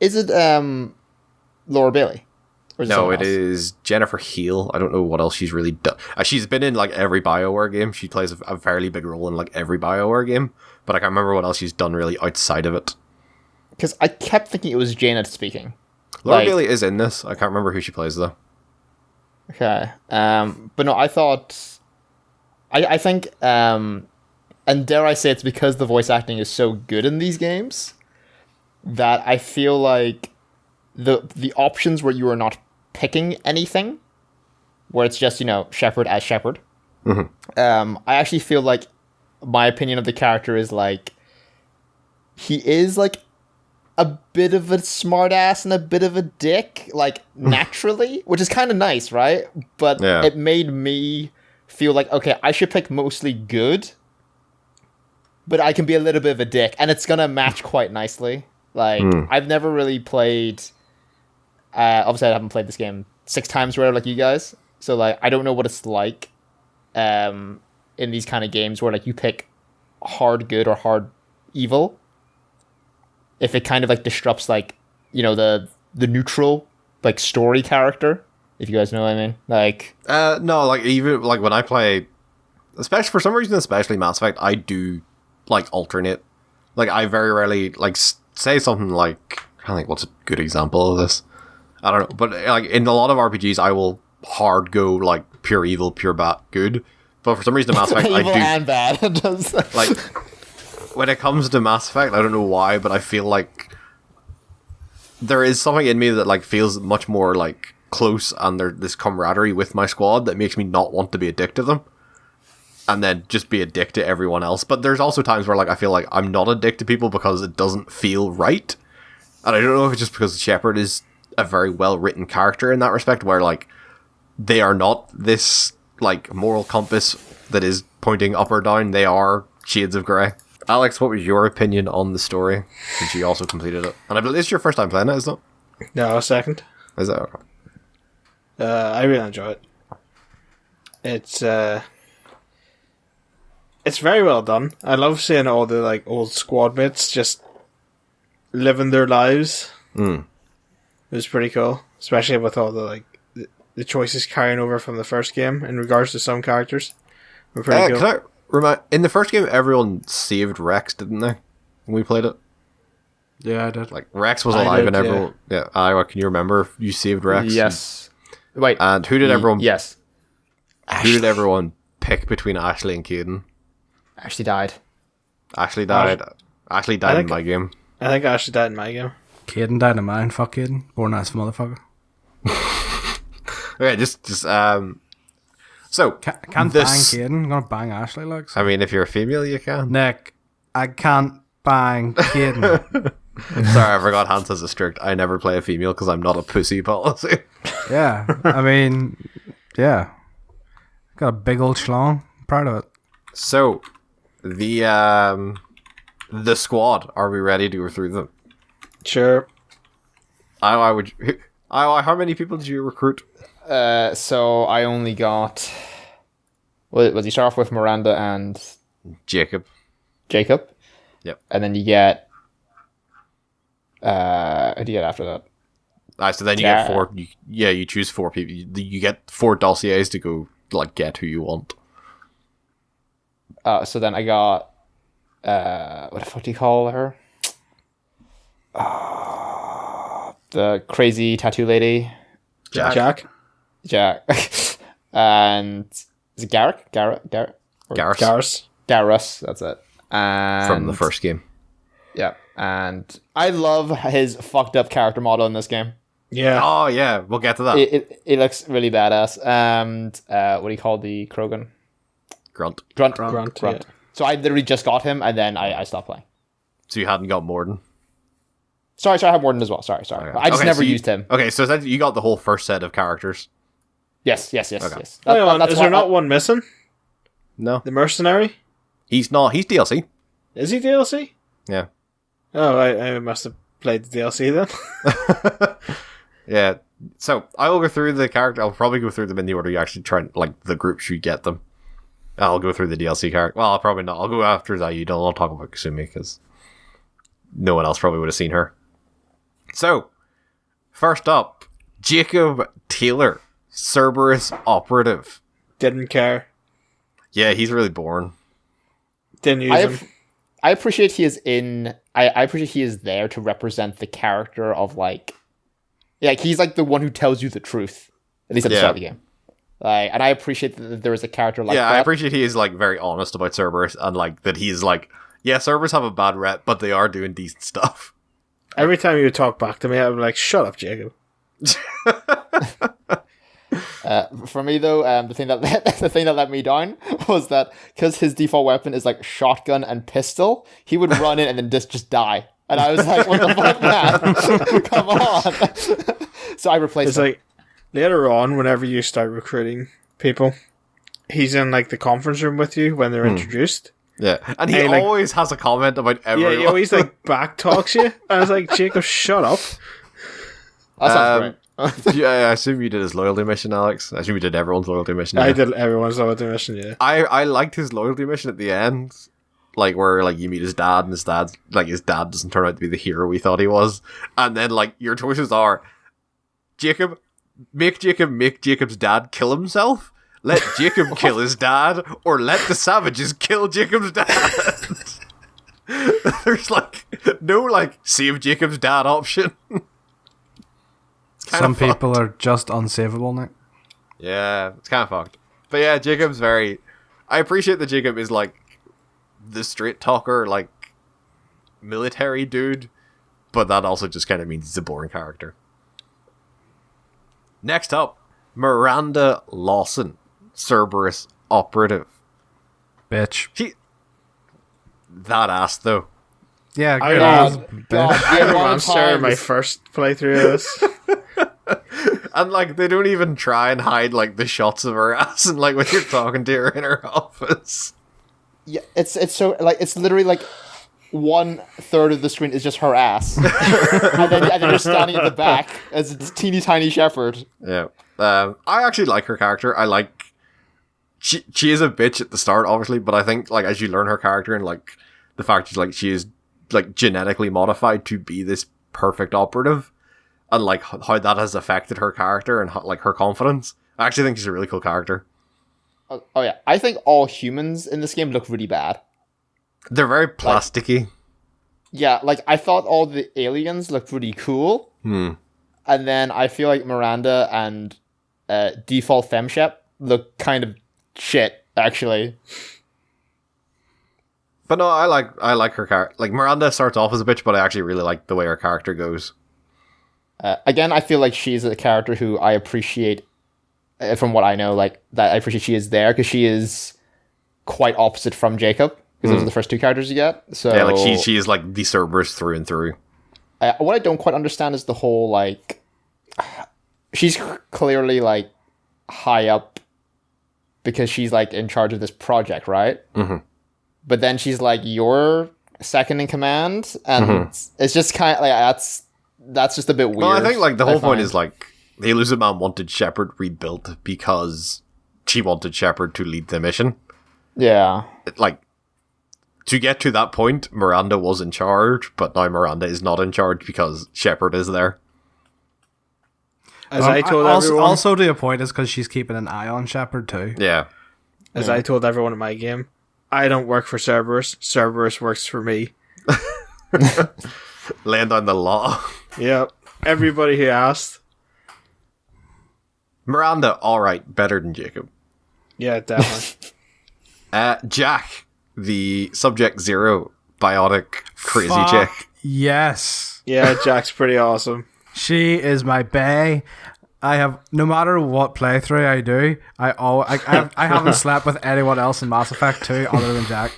it Laura Bailey? Or is no, it is Jennifer Heal. I don't know what else she's really done. She's been in like every BioWare game. She plays a fairly big role in like every BioWare game, but I can't remember what else she's done really outside of it. Because I kept thinking it was Janet speaking. Laura Bailey is in this. I can't remember who she plays though. Okay. But no, I thought... I think... and dare I say it's because the voice acting is so good in these games that I feel like the options where you are not picking anything where it's just, Shepard as Shepard. I actually feel like my opinion of the character is like he is like a bit of a smartass and a bit of a dick, like naturally, which is kind of nice, right? But it made me feel like, okay, I should pick mostly good, but I can be a little bit of a dick, and it's gonna match quite nicely. Like, I've never really played. Obviously, I haven't played this game 6 times rare like you guys, so like I don't know what it's like in these kind of games where like you pick hard good or hard evil. If it kind of like disrupts like the neutral like story character, if you guys know what I mean. Like no, like even like when I play, especially for some reason, especially Mass Effect, I do like alternate. Like I very rarely like say something like, I think what's a good example of this. I don't know, but like in a lot of RPGs, I will hard go like pure evil, pure bad, good. But for some reason, Mass Effect, I do and bad. like when it comes to Mass Effect, I don't know why, but I feel like there is something in me that like feels much more like close, and there's this camaraderie with my squad that makes me not want to be a dick to them, and then just be a dick to everyone else. But there's also times where like I feel like I'm not a dick to people because it doesn't feel right, and I don't know if it's just because Shepard is a very well written character in that respect, where like they are not this like moral compass that is pointing up or down. They are shades of grey. Alex, what was your opinion on the story, since you also completed it? And I believe it's your first time playing it, isn't it? No, second. Is that okay? I really enjoy it. It's very well done. I love seeing all the like old squad mates just living their lives. It was pretty cool, especially with all the like the choices carrying over from the first game in regards to some characters. Were pretty cool. Can I remind? In the first game, everyone saved Rex, didn't they? When we played it. Yeah, I did. Like Rex was alive, and everyone. Yeah, Iowa. Can you remember if you saved Rex? Yes. Wait. And who did everyone? Yes. Who did everyone pick between Ashley and Caden? Ashley died. Ashley died. Ashley died in my game. I think Ashley died in my game. Caden died in mine. Fuck Caden. Born ass motherfucker. Okay, just so Can't bang Caden. I'm gonna bang Ashley, like. So. I mean, if you're a female, you can. Nick, I can't bang Caden. Sorry, I forgot Hans has a strict I never play a female because I'm not a pussy policy. Yeah, I mean, yeah. Got a big old schlong. Proud of it. So, the squad, are we ready to go through them? Sure. How many people did you recruit? So I only got. Was you start off with Miranda and Jacob? Yep. And then you get. Who do you get after that? So then you get 4. You choose 4 people. You get 4 dossiers to go like get who you want. So then I got. What the fuck do you call her? The crazy tattoo lady. Jack. And is it Garrett? Garrus. Garrus, that's it. And From the first game. Yeah. And I love his fucked up character model in this game. Yeah. Oh yeah, we'll get to that. It looks really badass. And what do you call the Krogan? Grunt. Yeah. So I literally just got him, and then I stopped playing. So you hadn't got Morden? Sorry, I have Morden as well. Sorry. Okay. I just never used him. Okay, so essentially you got the whole first set of characters. Yes. Okay. Yes. Hang on, is there not one missing? No. The mercenary? He's not. He's DLC. Is he DLC? Yeah. Oh, I must have played the DLC then. Yeah. So I will go through the character. I'll probably go through them in the order you actually try. Like the group should get them. I'll go through the DLC character. Well, I'll probably not. I'll go after Zaid. I'll talk about Kasumi because no one else probably would have seen her. So, first up, Jacob Taylor, Cerberus operative. Didn't care. Yeah, he's really boring. Didn't use him. I appreciate he is in. I appreciate he is there to represent the character of like he's like the one who tells you the truth, at least at the start of the game. Like, and I appreciate that there is a character like that. Yeah, I appreciate he is like very honest about Cerberus and like that he's like, yeah, Cerberus have a bad rep, but they are doing decent stuff. Every time you talk back to me, I'm like, shut up, Jacob. For me though, the thing that the thing that let me down was that because his default weapon is like shotgun and pistol, he would run in and then just die. And I was like, what the fuck, man? Come on. So I replaced It's him. like later on, whenever you start recruiting people, he's in like the conference room with you when they're introduced. Yeah, and he like- always has a comment about everyone. Yeah, he always like back talks you. I was like, Jacob, shut up. That sounds great. Yeah, I assume you did his loyalty mission, Alex. I assume you did everyone's loyalty mission. I Yeah. did everyone's loyalty mission, yeah. I liked his loyalty mission at the end, like where like you meet his dad and his dad doesn't turn out to be the hero we thought he was, and then like your choices are make Jacob's dad kill himself, let Jacob kill his dad, or let the savages kill Jacob's dad. There's like no like save Jacob's dad option. Some people are just unsavable, Nick. Yeah, it's kind of fucked. But yeah, Jacob's very... I appreciate that Jacob is, like, the straight talker, like, military dude, but that also just kind of means he's a boring character. Next up, Miranda Lawson, Cerberus operative. Bitch. That ass, though. Yeah, I good. God, God, I'm the a amount of monster in my times- first playthrough of this. And, like, they don't even try and hide, like, the shots of her ass and, like, when you're talking to her in her office. Yeah, it's so like it's literally like 1/3 of the screen is just her ass, and then you're standing in the back as a teeny tiny shepherd. Yeah. I actually like her character. I like... She is a bitch at the start, obviously, but I think, like, as you learn her character and, like, the fact she's, like, she is, like, genetically modified to be this perfect operative, and, like, how that has affected her character and, like, her confidence. I actually think she's a really cool character. Oh yeah, I think all humans in this game look really bad. They're very plasticky. Yeah, like I thought all the aliens looked really cool, and then I feel like Miranda and default Femshep look kind of shit actually. But no, I like her character. Like, Miranda starts off as a bitch, but I actually really like the way her character goes. Again, I feel like she's a character who I appreciate. From what I know, like that, I appreciate she is there because she is quite opposite from Jacob because those are the first two characters you get. So Yeah, like, she is, like, the Cerberus through and through. What I don't quite understand is the whole like she's clearly like high up because she's like in charge of this project, right? Mm-hmm. But then she's like you're second in command, and it's just kind of like that's just a bit weird. Well, I think, like, the whole point find. is, like, the Elusive Man wanted Shepard rebuilt because she wanted Shepard to lead the mission. Yeah. Like, to get to that point, Miranda was in charge, but now Miranda is not in charge because Shepard is there. As I told also, everyone, also to a point is because she's keeping an eye on Shepard too. Yeah. as I told everyone in my game, I don't work for Cerberus. Cerberus works for me. Laying down the law. Yep. Everybody who asked. Miranda, alright, better than Jacob. Yeah, definitely. Jack, the Subject Zero biotic crazy Fuck chick. Yes. Yeah, Jack's pretty awesome. She is my bae. I have no matter what playthrough I do, I haven't slept with anyone else in Mass Effect 2 other than Jack.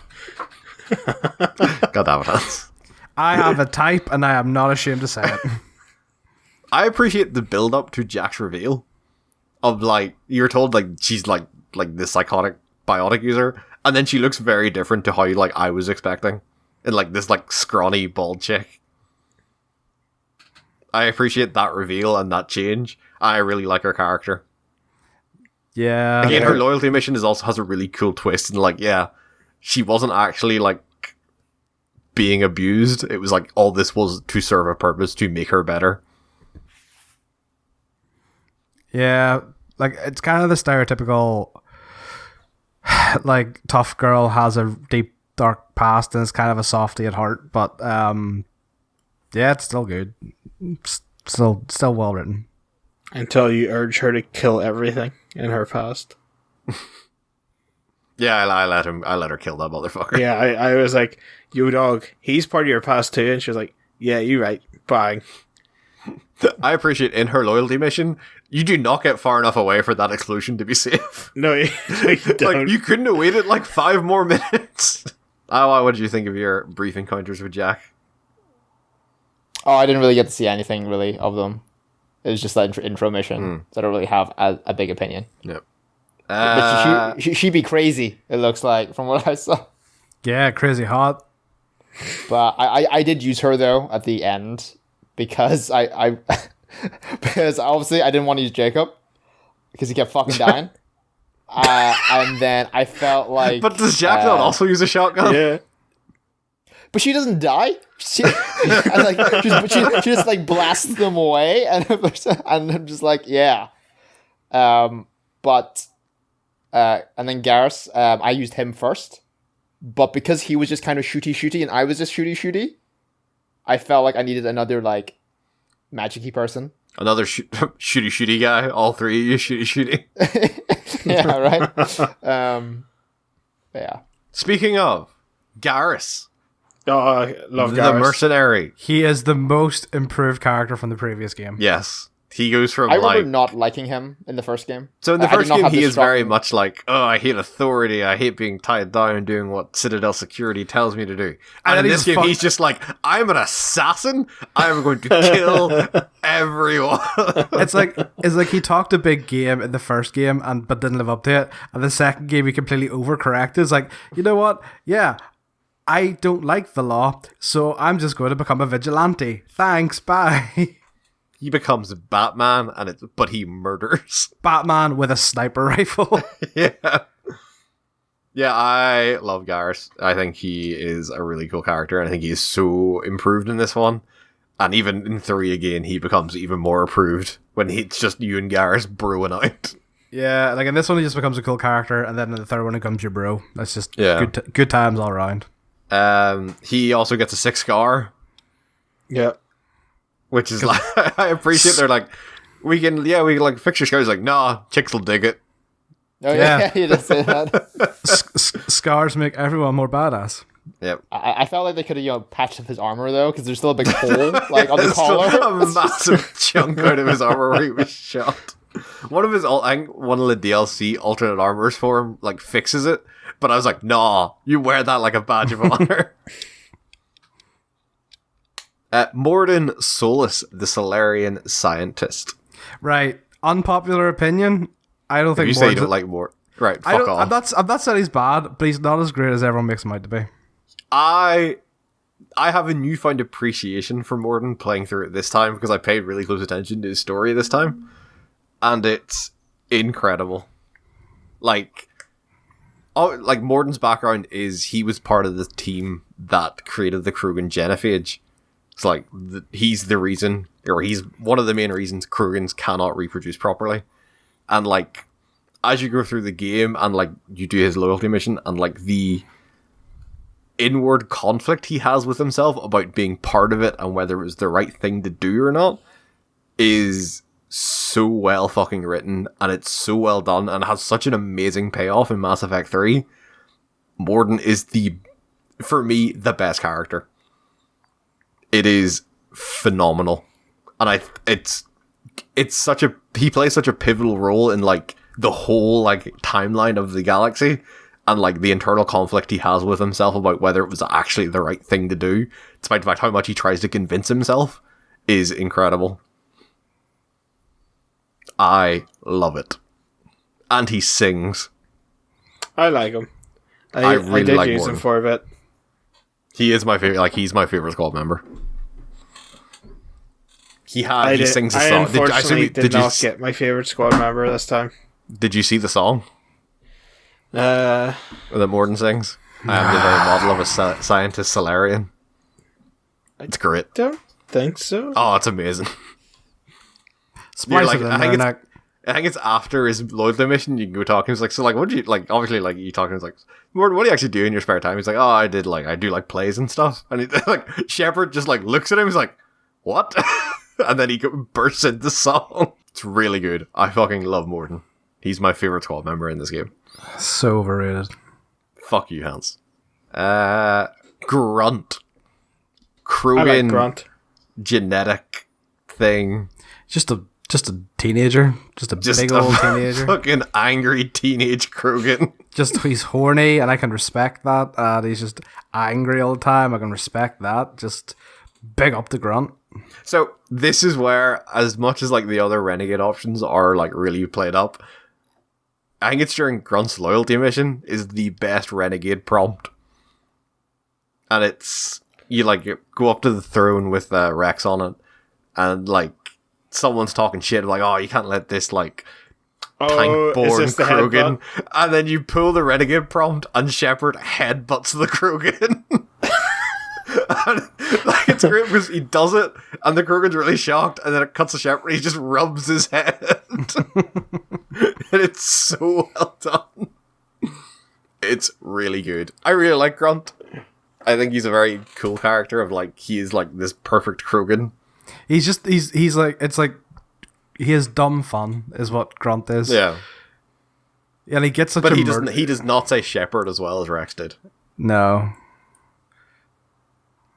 God damn it, Hans. I have a type, and I am not ashamed to say it. I appreciate the build up to Jack's reveal. Of, like, you're told, like, she's like this psychotic biotic user, and then she looks very different to how, like, I was expecting. And, like, this, like, scrawny bald chick. I appreciate that reveal and that change. I really like her character. Yeah. Again, her loyalty mission also has a really cool twist, and, like, yeah, she wasn't actually, like, being abused. It was like all this was to serve a purpose to make her better. Yeah, like it's kind of the stereotypical like tough girl has a deep dark past and is kind of a softie at heart, but yeah, it's still good. Still well written. Until you urge her to kill everything in her past. Yeah, I let her kill that motherfucker. Yeah, I was like, yo dog, he's part of your past too, and she was like, yeah, you right, bang. I appreciate in her loyalty mission, You do not get far enough away for that explosion to be safe. No, you don't. Like, you couldn't have waited like 5 more minutes. Oh, what did you think of your brief encounters with Jack? Oh, I didn't really get to see anything really of them. It was just that intro mission. So I don't really have a big opinion. Yep. But she'd be crazy, it looks like, from what I saw. Yeah, crazy hot. But I did use her, though, at the end. Because I because obviously I didn't want to use Jacob. Because he kept fucking dying. And then I felt like... But does Jack not also use a shotgun? Yeah. But she doesn't die. She just like blasts them away, and I'm just like, yeah. And then Garrus, I used him first, but because he was just kind of shooty and I was just shooty, I felt like I needed another like magic-y person. Another shooty guy. All 3 of you shooty. Yeah, right. Yeah. Speaking of Garrus. Oh, I love The Garrus. mercenary. He is the most improved character from the previous game. Yes. He goes from I remember not liking him in the first game. So in the I did first not game, have he the is very much like, oh, I hate authority. I hate being tied down and doing what Citadel security tells me to do. And in this game, he's just like, I'm an assassin. I'm going to kill everyone. It's like he talked a big game in the first game but didn't live up to it. And the second game, he completely overcorrected. It's like, you know what? Yeah, I don't like the law, so I'm just going to become a vigilante. Thanks, bye. He becomes Batman, but he murders. Batman with a sniper rifle. Yeah. Yeah, I love Garrus. I think he is a really cool character, and I think he's so improved in this one. And even in 3 again, he becomes even more improved when it's just you and Garrus brewing out. Yeah, like in this one, he just becomes a cool character, and then in the third one, he becomes your bro. That's just good times all around. He also gets a 6 scar. Yeah. Which is like, I appreciate they're like, we can like fix your scars. Like, nah, chicks will dig it. Oh yeah, you did say that. Scars make everyone more badass. Yep. I felt like they could have patched up his armor though, because there's still a big hole like on the collar. A massive chunk out of his armor where he was shot. One of one of the DLC alternate armors for him like fixes it, but I was like, nah, you wear that like a badge of honor. Morden Solus, the Solarian scientist. Right. Unpopular opinion. I don't think you say you don't like Morden. Right, fuck off. I'm not saying he's bad, but he's not as great as everyone makes him out to be. I have a newfound appreciation for Morden playing through it this time because I paid really close attention to his story this time. And it's incredible. Like Morden's background is he was part of the team that created the Krogan genophage. It's like, he's the reason, or he's one of the main reasons Krogans cannot reproduce properly. And like, as you go through the game and like, you do his loyalty mission and like the inward conflict he has with himself about being part of it and whether it was the right thing to do or not is so well fucking written, and it's so well done and has such an amazing payoff in Mass Effect 3. Morden is for me, the best character. It is phenomenal, and he plays such a pivotal role in like the whole like timeline of the galaxy, and like the internal conflict he has with himself about whether it was actually the right thing to do, despite the fact how much he tries to convince himself, is incredible. I love it, and he sings. I like him. I really did like use Morden. him for a bit. He is my favorite. Like, he's my favorite squad member. He sings a I song. Unfortunately, did not get my favorite squad member this time. Did you see the song Uh, that Morden sings? I am the very model of a scientist Solarian. It's great. don't think so. Oh, it's amazing. Spice Like, it in I there, think Nick. I think it's after his loyalty mission. You can go talk. He's like, so like, what do you like? Obviously, like you talking. He's like, Morden, what do you actually do in your spare time? He's like, oh, I do like plays and stuff. And he, like Shepard just like looks at him. He's like, what? And then he bursts into song. It's really good. I fucking love Morden. He's my favorite squad member in this game. So overrated. Fuck you, Hans. Grunt. I like Krogan Grunt. genetic thing. Just Just a teenager. Just a big old teenager. Fucking angry teenage Krogan. Just he's horny, and I can respect that. And he's just angry all the time. I can respect that. Just big up the grunt. So this is where, as much as like the other renegade options are like really played up, I think it's during Grunt's loyalty mission is the best renegade prompt. And it's, you like go up to the throne with Rex on it, and like someone's talking shit like, oh, you can't let this like tank-born Krogan, and then you pull the renegade prompt and Shepard headbutts the Krogan. And, like, it's great because he does it and the Krogan's really shocked, and then it cuts to Shepard, he just rubs his head. And it's so well done. It's really good. I really like Grunt. I think he's a very cool character of like, he is like this perfect Krogan. He's like, it's like, he is dumb fun is what Grunt is. Yeah. And he gets such but he does not say Shepard as well as Rex did. No.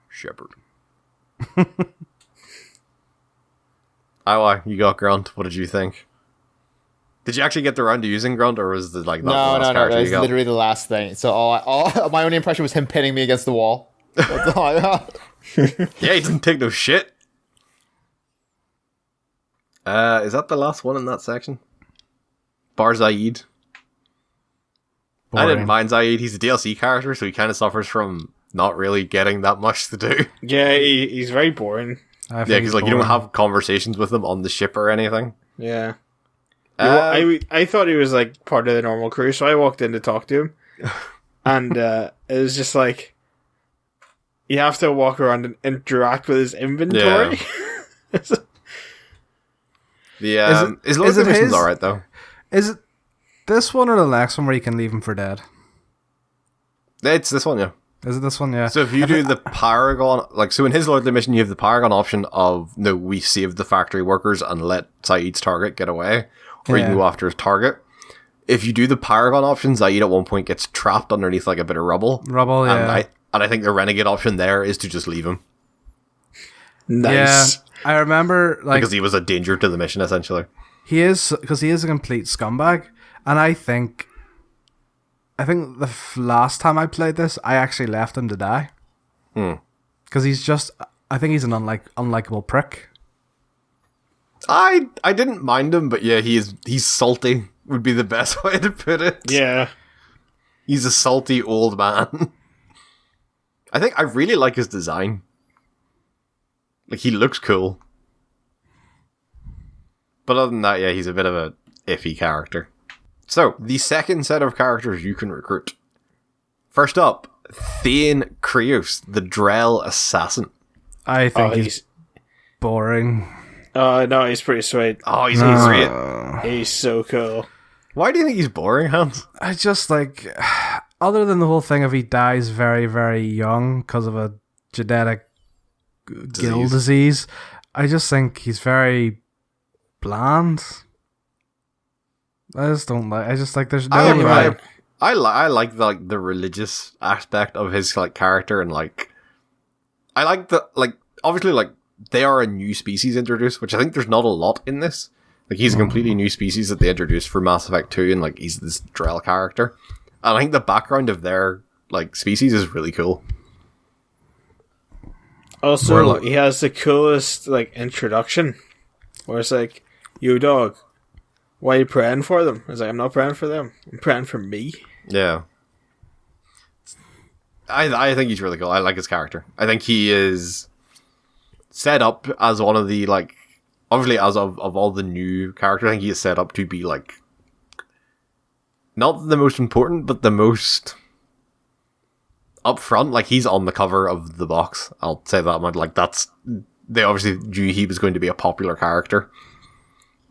Shepard. You got Grunt. What did you think? Did you actually get the round to using Grunt, or was it like no? That was literally the last thing. So all my only impression was him pinning me against the wall. That's all I got. Yeah, he doesn't take no shit. Is that the last one in that section? Bar Zaid. I didn't mind Zaid. He's a DLC character, so he kind of suffers from not really getting that much to do. Yeah, he's very boring. Yeah, because like you don't have conversations with him on the ship or anything. Yeah. I thought he was like part of the normal crew, so I walked in to talk to him, and it was just like you have to walk around and interact with his inventory. Yeah. His mission's alright though. Is it this one or the next one where you can leave him for dead? It's this one, yeah. Is it this one? Yeah. So if you do the Paragon, like, so in his loyalty mission, you have the Paragon option of, no, we saved the factory workers and let Zaid's target get away, or you can go after his target. If you do the Paragon option, Zaid at one point gets trapped underneath like a bit of rubble. Yeah. And I think the Renegade option there is to just leave him. Nice. Yeah, I remember, like, because he was a danger to the mission, essentially. He is, because he is a complete scumbag, and I think the last time I played this, I actually left him to die. Because he's just, I think he's an unlikable prick. I didn't mind him, but yeah, he's salty, would be the best way to put it. Yeah. He's a salty old man. I think I really like his design. Like, he looks cool. But other than that, yeah, he's a bit of a iffy character. So, the second set of characters you can recruit. First up, Thane Krios, the Drell assassin. I think he's boring. Oh, no, he's pretty sweet. Oh, he's great. He's so cool. Why do you think he's boring, Hans? I just, like, other than the whole thing of he dies very, very young because of a genetic gill disease, I just think he's very bland. I just don't like. I just like. There's no. I like the religious aspect of his like character, and like I like the like obviously like they are a new species introduced, which I think there's not a lot in this. Like he's a completely new species that they introduced for Mass Effect 2, and like he's this Drell character, and I think the background of their like species is really cool. Also, he has the coolest like introduction, where it's like, "Yo, dog, why are you praying for them?" I was like, "I'm not praying for them. I'm praying for me." Yeah, I think he's really cool. I like his character. I think he is set up as one of the like, obviously as of all the new characters, I think he is set up to be like not the most important, but the most up front. Like he's on the cover of the box. I'll say that much. Like they obviously knew he was going to be a popular character.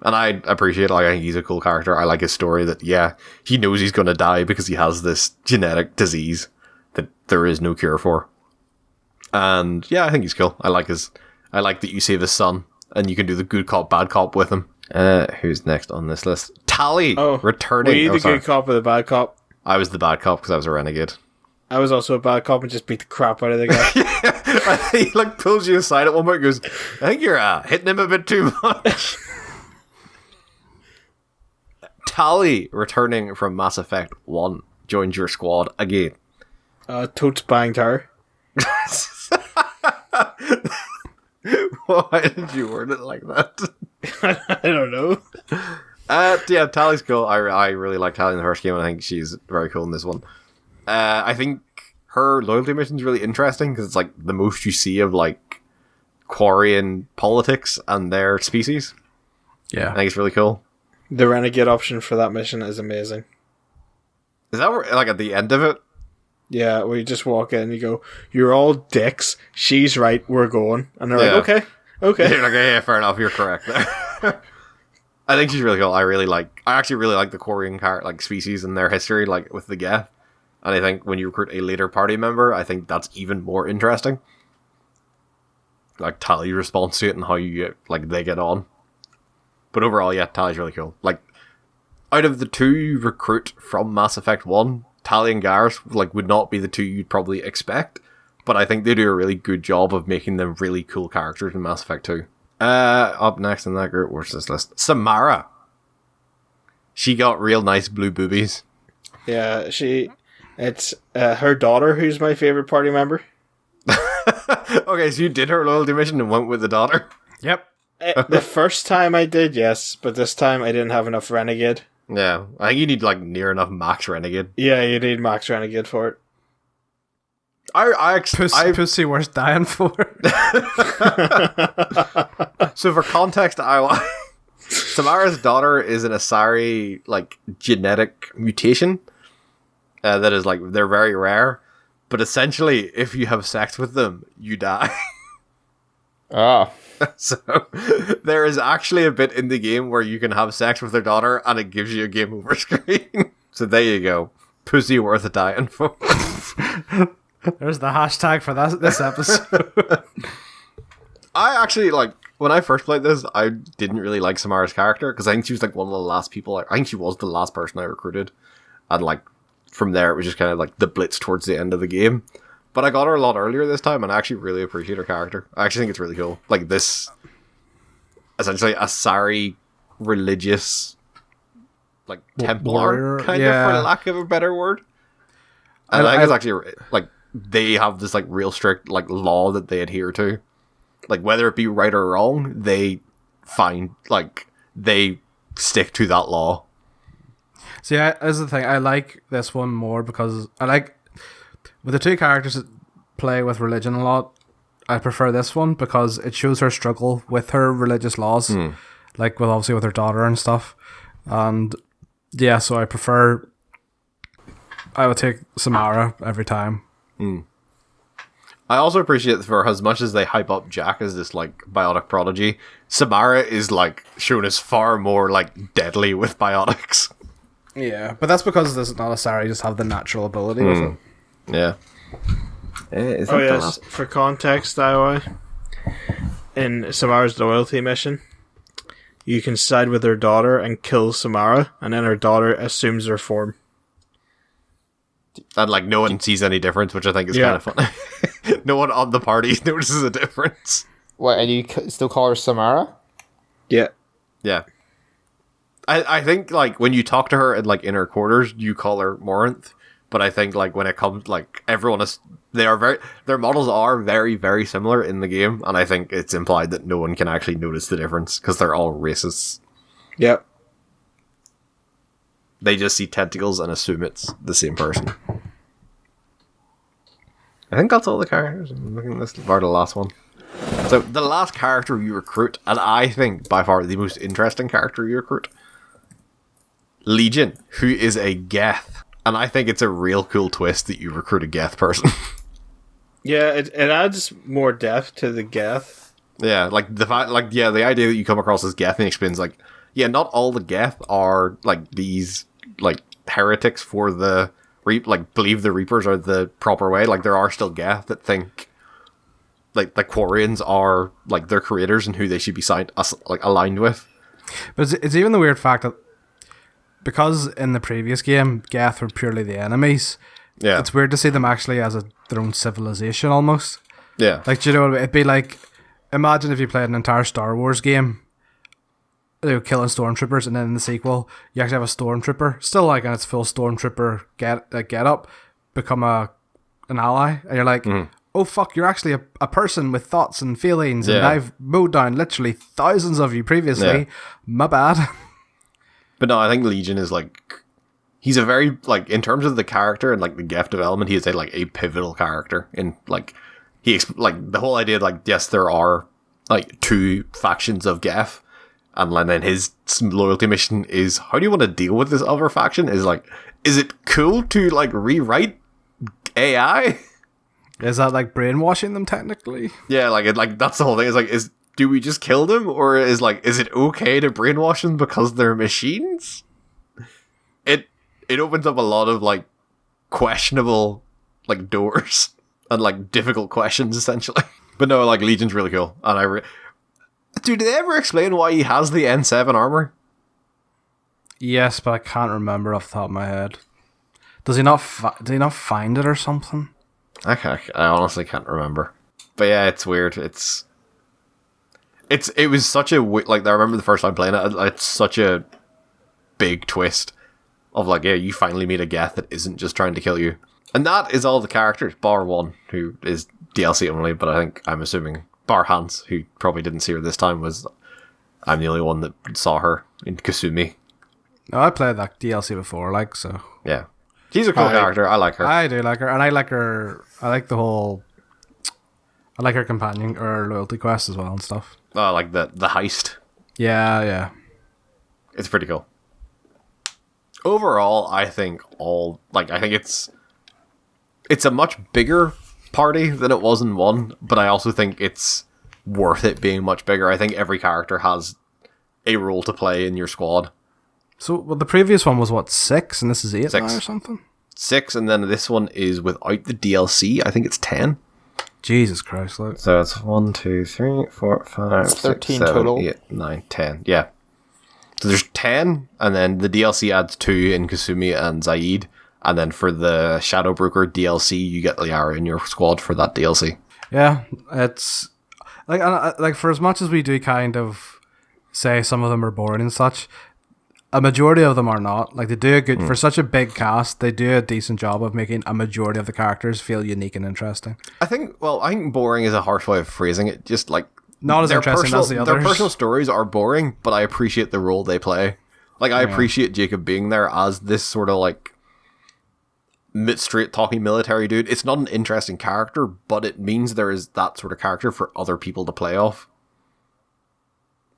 And I appreciate it. Like, I think he's a cool character. I like his story that, yeah, he knows he's going to die because he has this genetic disease that there is no cure for. And, yeah, I think he's cool. I like that you save his son and you can do the good cop, bad cop with him. Who's next on this list? Tally! Returning. Were you the good cop or the bad cop? I was the bad cop because I was a renegade. I was also a bad cop and just beat the crap out of the guy. Yeah, he, like, pulls you aside at one point and goes, I think you're hitting him a bit too much. Tali, returning from Mass Effect 1, joins your squad again. Totes banged her. Why did you word it like that? I don't know. Yeah, Tali's cool. I really like Tali in the first game, and I think she's very cool in this one. I think her loyalty mission is really interesting because it's like the most you see of like Quarian politics and their species. Yeah, I think it's really cool. The renegade option for that mission is amazing. Is that where, like at the end of it? Yeah, where you just walk in and you go, "You're all dicks. She's right. We're going." And they're like, "Okay." You're like, yeah, fair enough. You're correct there. I think she's really cool. I actually really like the Quarian like species and their history, like with the Geth. And I think when you recruit a later party member, I think that's even more interesting. Like Tali's response to it and how they get on. But overall, yeah, Tali's really cool. Like, out of the two you recruit from Mass Effect 1, Tali and Garrus would not be the two you'd probably expect. But I think they do a really good job of making them really cool characters in Mass Effect 2. Up next in that group, where's this list? Samara. She got real nice blue boobies. Yeah, it's her daughter who's my favorite party member. Okay, so you did her loyalty mission and went with the daughter? Yep. The first time I did, yes, but this time I didn't have enough renegade. Yeah, I think you need near enough max renegade. Yeah, you need max renegade for it. Pussy worth dying for. So for context, Samara's daughter is an Asari genetic mutation that is they're very rare, but essentially if you have sex with them, you die. Ah. So there is actually a bit in the game where you can have sex with their daughter and it gives you a game over screen. So there you go. Pussy worth dying for. There's the hashtag for this episode. I actually, when I first played this, I didn't really like Samara's character, because I think she was, one of the last people, I think she was the last person I recruited, and, from there, it was just kind of, the blitz towards the end of the game. But I got her a lot earlier this time, and I actually really appreciate her character. I actually think it's really cool. This, essentially, Asari religious, Templar, kind of, for lack of a better word. And I think it's actually, they have this real strict law that they adhere to, whether it be right or wrong, they find they stick to that law. See, that's the thing. I like this one more because I like with the two characters that play with religion a lot. I prefer this one because it shows her struggle with her religious laws, with her daughter and stuff. And yeah, so I would take Samara every time. I also appreciate for as much as they hype up Jack as this biotic prodigy, Samara is shown as far more deadly with biotics. Yeah, but that's because there's not a Asari just have the natural ability with it. Yeah. Yes, for context, in Samara's loyalty mission, you can side with her daughter and kill Samara, and then her daughter assumes her form. And no one sees any difference, which I think is kind of funny. No one on the party notices a difference. What, and you still call her Samara? Yeah. Yeah. I think when you talk to her in in her quarters, you call her Morinth. But I think when it comes everyone is their models are very, very similar in the game, and I think it's implied that no one can actually notice the difference because they're all racists. Yep. They just see tentacles and assume it's the same person. I think that's all the characters. I'm looking at this bar, the last one. So the last character you recruit, and I think by far the most interesting character you recruit, Legion, who is a Geth. And I think it's a real cool twist that you recruit a Geth person. Yeah, it adds more depth to the Geth. Yeah, the fact, the idea that you come across as Geth and explains, not all the Geth are, these, heretics for the believe the Reapers are the proper way. There are still Geth that think, the Quarians are, their creators and who they should be aligned with. But it's even the weird fact that because in the previous game, Geth were purely the enemies. Yeah. It's weird to see them actually as their own civilization almost. Yeah. Do you know what I mean? It'd be imagine if you played an entire Star Wars game killing stormtroopers, and then in the sequel you actually have a stormtrooper still like in its full stormtrooper get up become an ally, and you're like, oh fuck, you're actually a person with thoughts and feelings, and I've mowed down literally thousands of you previously. My bad. But no, I think Legion is like, he's a very, like, in terms of the character and like the Geth development, he is a pivotal character in like like the whole idea, like, yes, there are like two factions of Geth, and then his loyalty mission is, how do you want to deal with this other faction? Is like, is it cool to like rewrite AI? Is that like brainwashing them technically? Yeah, like that's the whole thing. Is like, do we just kill them, or is it okay to brainwash them because they're machines? It opens up a lot of like questionable like doors and like difficult questions essentially. But no, like Legion's really cool, and did they ever explain why he has the N7 armor? Yes, but I can't remember off the top of my head. Does he not? Did he not find it or something? Okay, I honestly can't remember. But yeah, it's weird. It was such a like, I remember the first time playing it. It's such a big twist of like, yeah, you finally meet a Geth that isn't just trying to kill you, and that is all the characters bar one, who is DLC only. But I'm assuming bar Hans, who probably didn't see her this time, I'm the only one that saw her in Kasumi. No, I played that DLC before, like, so yeah. She's a cool character. I like her. I do like her, and I like her. I like her companion or her loyalty quest as well and stuff. Oh, like the heist. Yeah. It's pretty cool. Overall, I think it's a much bigger party than it was in 1, but I also think it's worth it being much bigger. I think every character has a role to play in your squad. So, well, the previous one was what, 6, and this is 8 now or something? 6, and then this one is without the DLC. I think it's 10. Jesus Christ, look. So it's 1, 2, 3, 4, 5, it's 13 6, 7, total. 8, 9, 10. Yeah. So there's 10, and then the DLC adds 2 in Kasumi and Zaid, and then for the Shadowbroker DLC, you get Liara in your squad for that DLC. Yeah, it's like for as much as we do kind of say some of them are boring and such, a majority of them are not. Like, they do a good for such a big cast. They do a decent job of making a majority of the characters feel unique and interesting. I think boring is a harsh way of phrasing it. Just like, not as interesting as the others. Their personal stories are boring, but I appreciate the role they play. Like, I appreciate Jacob being there as this sort of like straight talking military dude. It's not an interesting character, but it means there is that sort of character for other people to play off.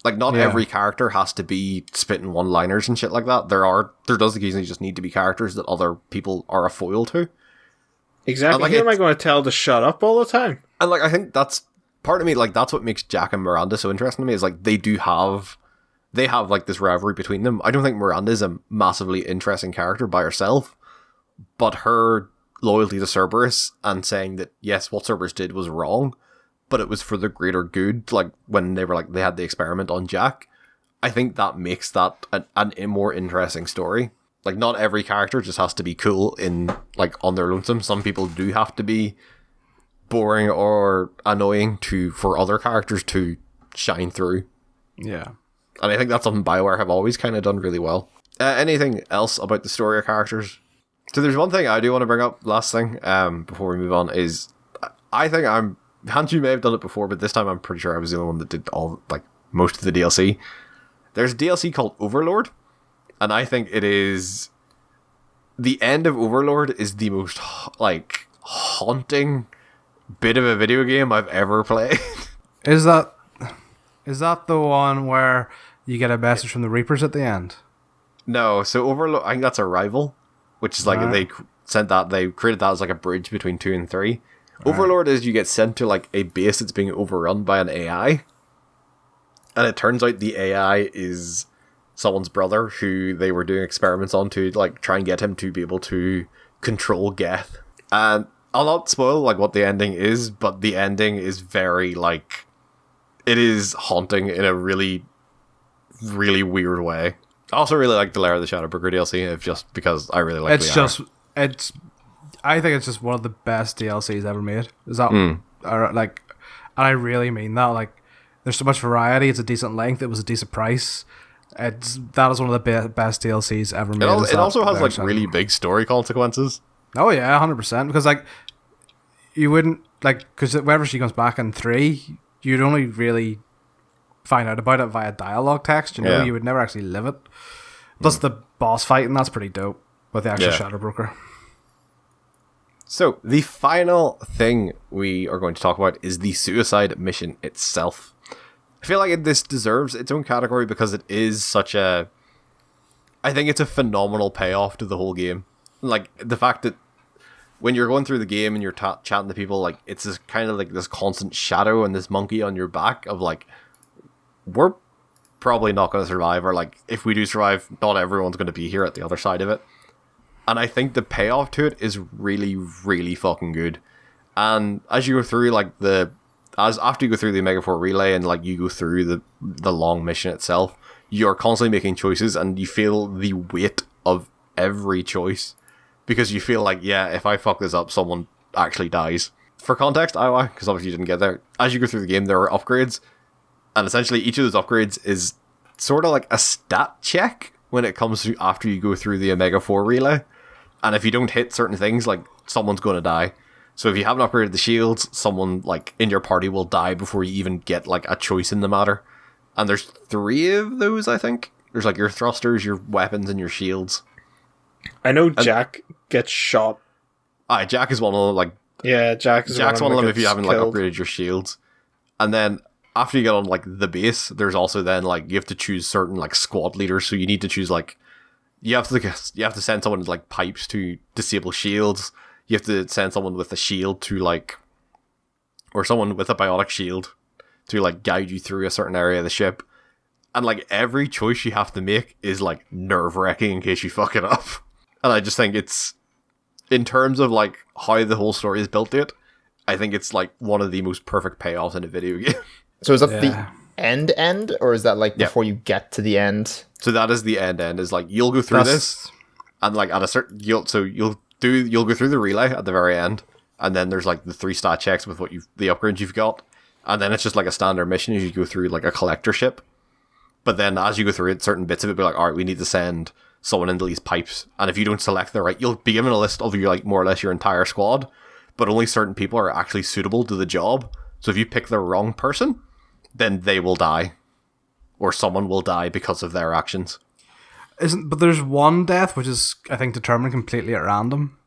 Like, not every character has to be spitting one-liners and shit like that. There does occasionally just need to be characters that other people are a foil to. Exactly. Like, who am I going to tell to shut up all the time? And like, I think that's part of me. Like, that's what makes Jack and Miranda so interesting to me. Is like, they have like this rivalry between them. I don't think Miranda is a massively interesting character by herself, but her loyalty to Cerberus and saying that yes, what Cerberus did was wrong, but it was for the greater good, like when they were like, they had the experiment on Jack, I think that makes that a more interesting story. Like, not every character just has to be cool in, like, on their lonesome. Some people do have to be boring or annoying for other characters to shine through. Yeah. And I think that's something BioWare have always kind of done really well. Anything else about the story of characters? So there's one thing I do want to bring up, last thing, before we move on, is I think Hanju may have done it before, but this time I'm pretty sure I was the only one that did most of the DLC. There's a DLC called Overlord, and I think it is the end of Overlord is the most like haunting bit of a video game I've ever played. Is that the one where you get a message from the Reapers at the end? No, so Overlord, I think that's Arrival, which is like they created that as like a bridge between 2 and 3. Overlord is you get sent to like a base that's being overrun by an AI, and it turns out the AI is someone's brother who they were doing experiments on to like try and get him to be able to control Geth. And I'll not spoil like what the ending is, but the ending is very like, it is haunting in a really, really weird way. I also really like the Lair of the Shadowbroker DLC, just because I really like I think it's just one of the best DLCs ever made. Is that like, and I really mean that. Like, there's so much variety. It's a decent length. It was a decent price. That is one of the best DLCs ever made. It also has like really big story consequences. Oh yeah, 100%. Because like you wouldn't because whenever she comes back in 3, you'd only really find out about it via dialogue text. You would never actually live it. Plus the boss fight, and that's pretty dope with the actual Shadow Broker. So the final thing we are going to talk about is the suicide mission itself. I feel like this deserves its own category because it is such a... I think it's a phenomenal payoff to the whole game. Like, the fact that when you're going through the game and you're chatting to people, like, it's this kind of like this constant shadow and this monkey on your back of like, we're probably not going to survive, or like, if we do survive, not everyone's going to be here at the other side of it. And I think the payoff to it is really, really fucking good. And as you go through, like, after you go through the Omega 4 relay and like you go through the long mission itself, you're constantly making choices and you feel the weight of every choice because you feel like, yeah, if I fuck this up, someone actually dies. For context, because obviously you didn't get there, as you go through the game, there are upgrades, and essentially each of those upgrades is sort of like a stat check when it comes to after you go through the Omega 4 relay. And if you don't hit certain things, like, someone's going to die. So if you haven't upgraded the shields, someone like in your party will die before you even get like a choice in the matter. And there's 3 of those, I think. There's like your thrusters, your weapons, and your shields. I know Jack gets shot. Jack is one of them. Like, yeah, Jack's one of them if you haven't like upgraded your shields. And then after you get on like the base, there's also then like you have to choose certain like squad leaders. So you need to choose like you have to send someone with like pipes to disable shields. You have to send someone with a shield to like, or someone with a biotic shield to like guide you through a certain area of the ship. And like every choice you have to make is like nerve-wracking in case you fuck it up. And I just think it's, in terms of like how the whole story is built to it, I think it's like one of the most perfect payoffs in a video game. So is that the end, or is that like before you get to the end? So that is the end. Is like you'll go through this, and like at a certain you'll go through the relay at the very end, and then there's like the 3 stat checks with the upgrades you've got, and then it's just like a standard mission as you go through like a collector ship. But then as you go through it, certain bits of it be like, all right, we need to send someone into these pipes, and if you don't select the right, you'll be given a list of your like more or less your entire squad, but only certain people are actually suitable to the job. So if you pick the wrong person, then they will die, or someone will die because of their actions. But there's one death which is, I think, determined completely at random.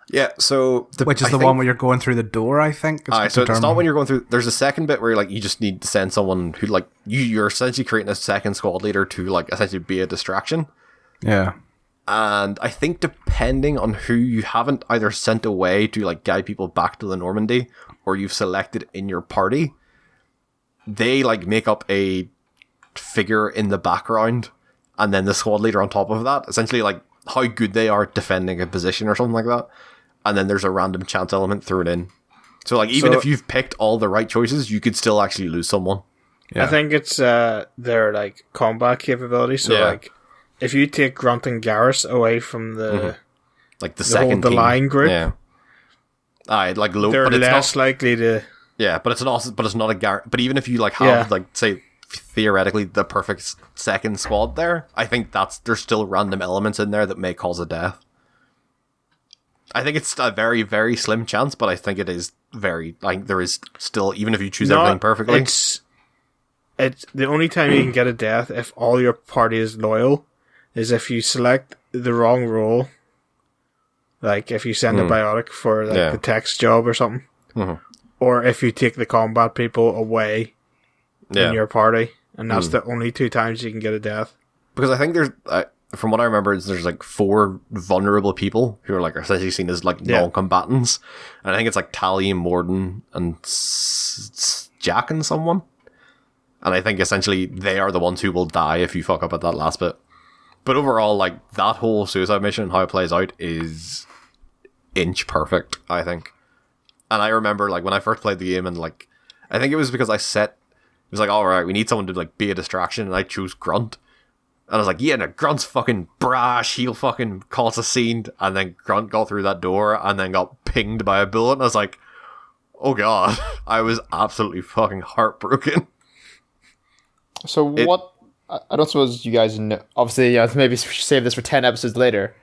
Yeah, so which is the one where you're going through the door, I think. So it's not when you're going through. There's a second bit where like you just need to send someone who like you're essentially creating a second squad leader to like essentially be a distraction. Yeah. And I think depending on who you haven't either sent away to like guide people back to the Normandy, or you've selected in your party, they like make up a figure in the background, and then the squad leader on top of that, essentially like how good they are defending a position or something like that. And then there's a random chance element thrown in. So like even if you've picked all the right choices, you could still actually lose someone. Yeah. I think it's their like combat capability. So like if you take Grunt and Garrus away from the like the second the line group, like low, they're but it's less not likely to. Yeah, but it's not a Garrus. But even if you like have like say theoretically the perfect second squad there, I think there's still random elements in there that may cause a death. I think it's a very, very slim chance, but I think it is very, like, there is still, even if you choose everything perfectly. It's the only time you can get a death if all your party is loyal is if you select the wrong role. Like, if you send a biotic for like the text job or something. Mm-hmm. Or if you take the combat people away in your party. And that's the only 2 times you can get a death. Because I think there's... from what I remember, there's like 4 vulnerable people who are like essentially seen as like non-combatants, and I think it's like Tally, Morden, and Jack and someone. And I think essentially they are the ones who will die if you fuck up at that last bit. But overall, like that whole suicide mission and how it plays out is inch perfect, I think. And I remember like when I first played the game, and like I think it was because it was like, all right, we need someone to like be a distraction, and I chose Grunt. And I was like, yeah, no, Grunt's fucking brash, he'll fucking cause a scene. And then Grunt got through that door and then got pinged by a bullet. And I was like, oh god, I was absolutely fucking heartbroken. So what I don't suppose you guys know. Obviously, maybe we should save this for 10 episodes later.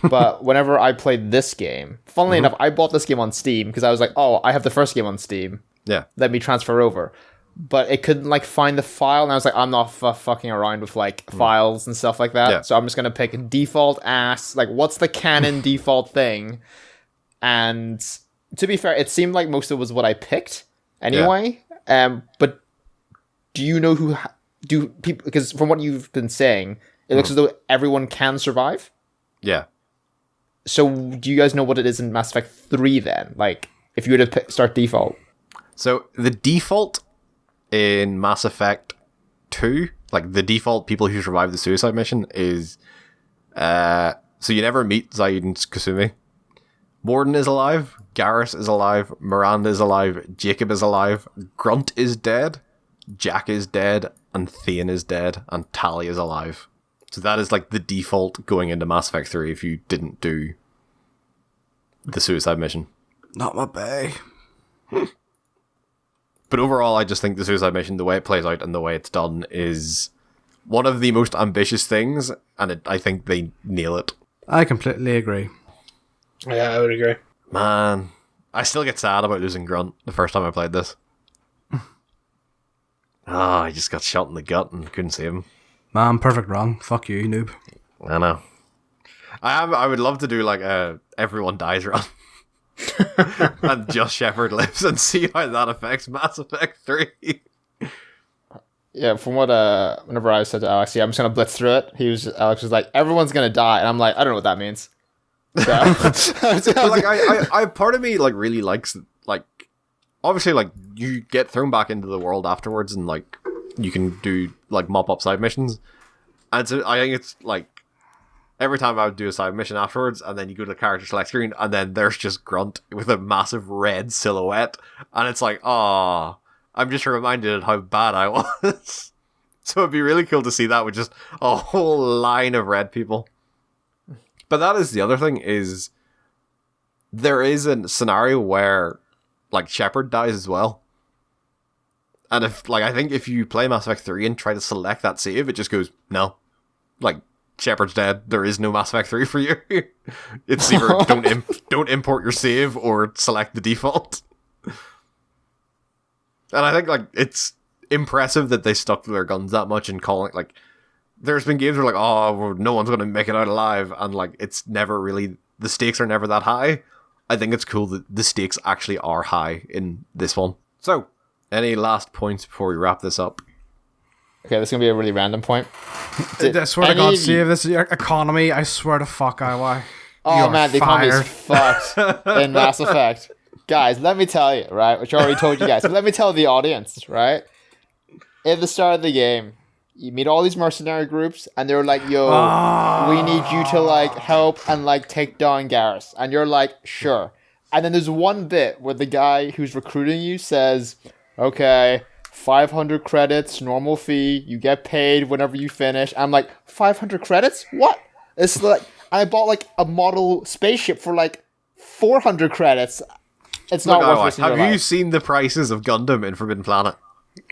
But whenever I played this game, funnily enough, I bought this game on Steam because I was like, oh, I have the first game on Steam. Yeah. Let me transfer over. But it couldn't like find the file, and I was like, I'm not fucking around with like files and stuff like that. Yeah. So I'm just gonna pick a default ass. Like, what's the canon default thing? And to be fair, it seemed like most of it was what I picked anyway. But do you know who do people? Because from what you've been saying, it looks as though everyone can survive. Yeah. So do you guys know what it is in Mass Effect 3 then? Like, if you were to start default. So the default in Mass Effect 2, like the default people who survive the suicide mission is, so you never meet Zaid and Kasumi. Morden is alive, Garrus is alive, Miranda is alive, Jacob is alive, Grunt is dead, Jack is dead, and Thane is dead, and Tali is alive. So that is like the default going into Mass Effect 3 if you didn't do the suicide mission. Not my bay. But overall, I just think the suicide mission, the way it plays out and the way it's done, is one of the most ambitious things, and I think they nail it. I completely agree. Yeah, I would agree. Man, I still get sad about losing Grunt the first time I played this. I just got shot in the gut and couldn't save him. Man, perfect wrong. Fuck you, noob. I know. I would love to do like a everyone dies run. And just Shepard lives and see how that affects Mass Effect 3. Yeah, from what whenever I said to Alex, I'm just gonna blitz through it. Alex was like, everyone's gonna die, and I'm like, I don't know what that means. So, like I part of me like really likes like obviously like you get thrown back into the world afterwards and like you can do like mop up side missions, and so I think it's like every time I would do a side mission afterwards, and then you go to the character select screen, and then there's just Grunt with a massive red silhouette, and it's like, oh, I'm just reminded of how bad I was. So it'd be really cool to see that with just a whole line of red people. But that is the other thing, is there is a scenario where like Shepard dies as well. And if like I think if you play Mass Effect 3 and try to select that save, it just goes, no. Like Shepard's dead. There is no Mass Effect 3 for you. It's either don't import your save or select the default. And I think like it's impressive that they stuck to their guns that much and calling like there's been games where like, oh, well, no one's gonna make it out alive, and like it's never really, the stakes are never that high. I think it's cool that the stakes actually are high in this one. So, any last points before we wrap this up? Okay, this is gonna be a really random point. I swear to God, Steve, this is your economy. I swear to fuck, IY. Oh man, the economy is fucked in Mass Effect. Guys, let me tell you, right? Which I already told you guys, but let me tell the audience, right? At the start of the game, you meet all these mercenary groups, and they're like, yo, we need you to like help and like take down Garrus. And you're like, sure. And then there's one bit where the guy who's recruiting you says, okay, 500 credits, normal fee, you get paid whenever you finish. I'm like, 500 credits? What? It's like, I bought like a model spaceship for like 400 credits. It's not worth it. Have you seen the prices of Gundam in Forbidden Planet?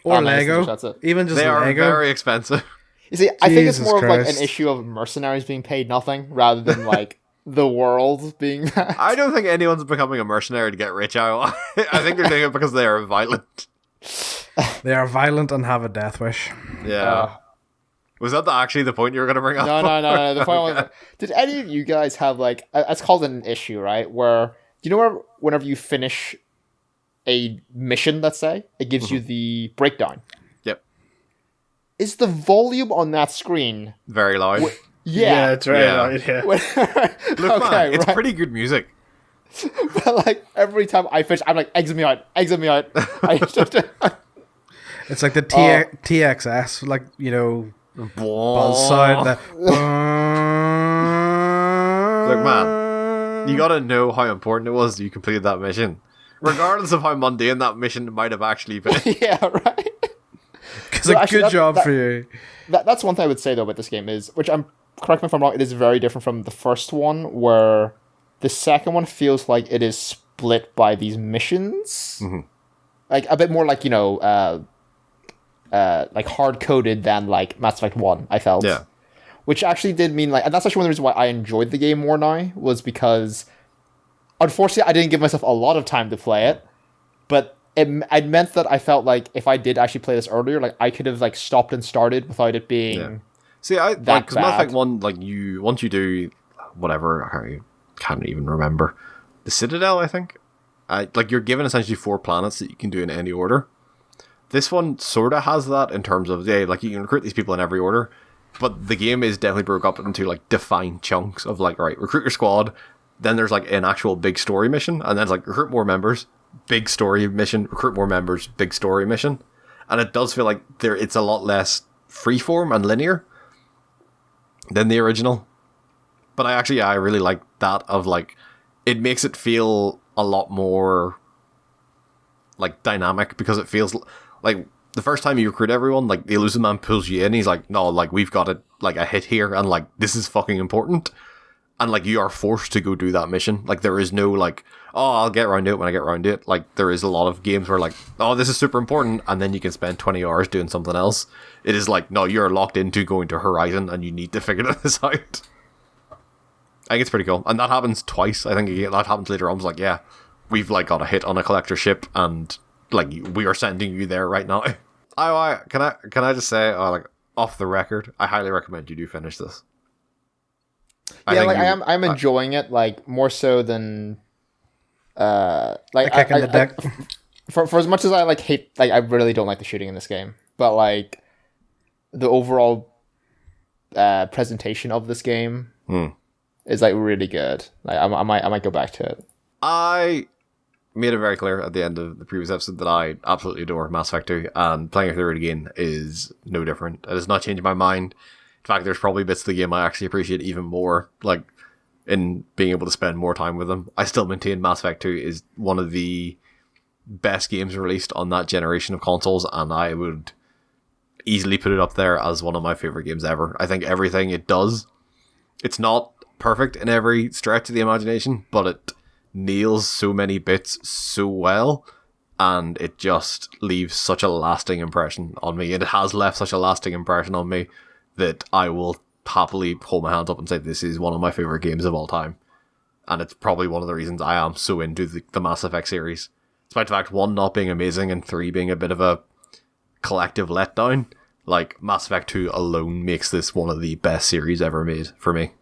Or Lego. Even just they Lego. Are very expensive. You see, I think it's more of like an issue of mercenaries being paid nothing rather than like the world being that. I don't think anyone's becoming a mercenary to get rich out. I think they're doing it because they are violent. They are violent and have a death wish. Yeah. Was that actually the point you were going to bring up? No. The point was, did any of you guys have like, it's called an issue, right? Where, do you know where whenever you finish a mission, let's say, it gives you the breakdown? Yep. Is the volume on that screen very loud? Yeah, it's very loud, yeah. Look, man, it's pretty good music. But like, every time I finish, I'm like, exit me out. I It's like the TXS, like, you know, buzz sound. Look, man, you gotta know how important it was that you completed that mission. Regardless of how mundane that mission might have actually been. Yeah, right? It's a good job for you. That's one thing I would say, though, about this game is, which correct me if I'm wrong, it is very different from the first one, where the second one feels like it is split by these missions. Mm-hmm. Like, a bit more like, you know, like hard coded than like Mass Effect 1, I felt. Yeah. Which actually did mean like, and that's actually one of the reasons why I enjoyed the game more now, was because unfortunately I didn't give myself a lot of time to play it, but it meant that I felt like if I did actually play this earlier, like I could have like stopped and started without it being. Yeah. See, I that like, because Mass bad. Effect 1, like, once you do whatever, I can't even remember, the Citadel, I think, like, you're given essentially 4 planets that you can do in any order. This one sort of has that in terms of, yeah, like, you can recruit these people in every order, but the game is definitely broke up into, like, defined chunks of, like, right, recruit your squad, then there's, like, an actual big story mission, and then it's, like, recruit more members, big story mission, recruit more members, big story mission. And it does feel like it's a lot less freeform and linear than the original. But I really like that of, like, it makes it feel a lot more, like, dynamic, because it feels like the first time you recruit everyone, like, the Elusive Man pulls you in, he's like, no, like, we've got a hit here, and, like, this is fucking important. And, like, you are forced to go do that mission. Like, there is no, like, oh, I'll get around to it when I get around to it. Like, there is a lot of games where, like, oh, this is super important, and then you can spend 20 hours doing something else. It is like, no, you're locked into going to Horizon, and you need to figure this out. I think it's pretty cool. And that happens twice. I think that happens later on. It's like, yeah, we've, like, got a hit on a collector ship, and, like, we are sending you there right now. Can I just say, like, off the record, I highly recommend you do finish this. I'm enjoying it, like, more so than like kick in the dick. For as much as I like hate, like, I really don't like the shooting in this game, but like the overall presentation of this game is like really good. Like I might go back to it. I made it very clear at the end of the previous episode that I absolutely adore Mass Effect 2, and playing it through it again is no different. It has not changed my mind. In fact, there's probably bits of the game I actually appreciate even more, like, in being able to spend more time with them. I still maintain Mass Effect 2 is one of the best games released on that generation of consoles, and I would easily put it up there as one of my favorite games ever. I think everything it does, it's not perfect in every stretch of the imagination, but it nails so many bits so well, and it just leaves such a lasting impression on me. It has left such a lasting impression on me that I will happily hold my hands up and say this is one of my favorite games of all time. And it's probably one of the reasons I am so into the Mass Effect series. Despite the fact 1 not being amazing and 3 being a bit of a collective letdown, like, Mass Effect 2 alone makes this one of the best series ever made for me.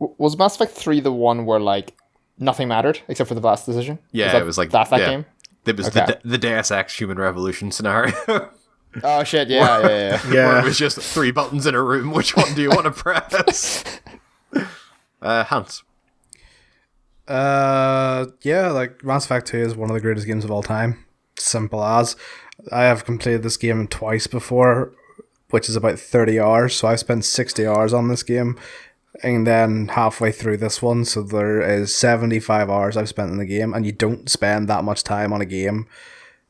Was Mass Effect 3 the one where, like, nothing mattered except for the last decision? Yeah, it was like that game? It was the Deus Ex Human Revolution scenario. Oh shit! Yeah. Where it was just 3 buttons in a room. Which one do you want to press? Hans. Yeah, like, Mass Effect 2 is one of the greatest games of all time. Simple as. I have completed this game twice before, which is about 30 hours. So I've spent 60 hours on this game, and then halfway through this one. So there is 75 hours I've spent in the game, and you don't spend that much time on a game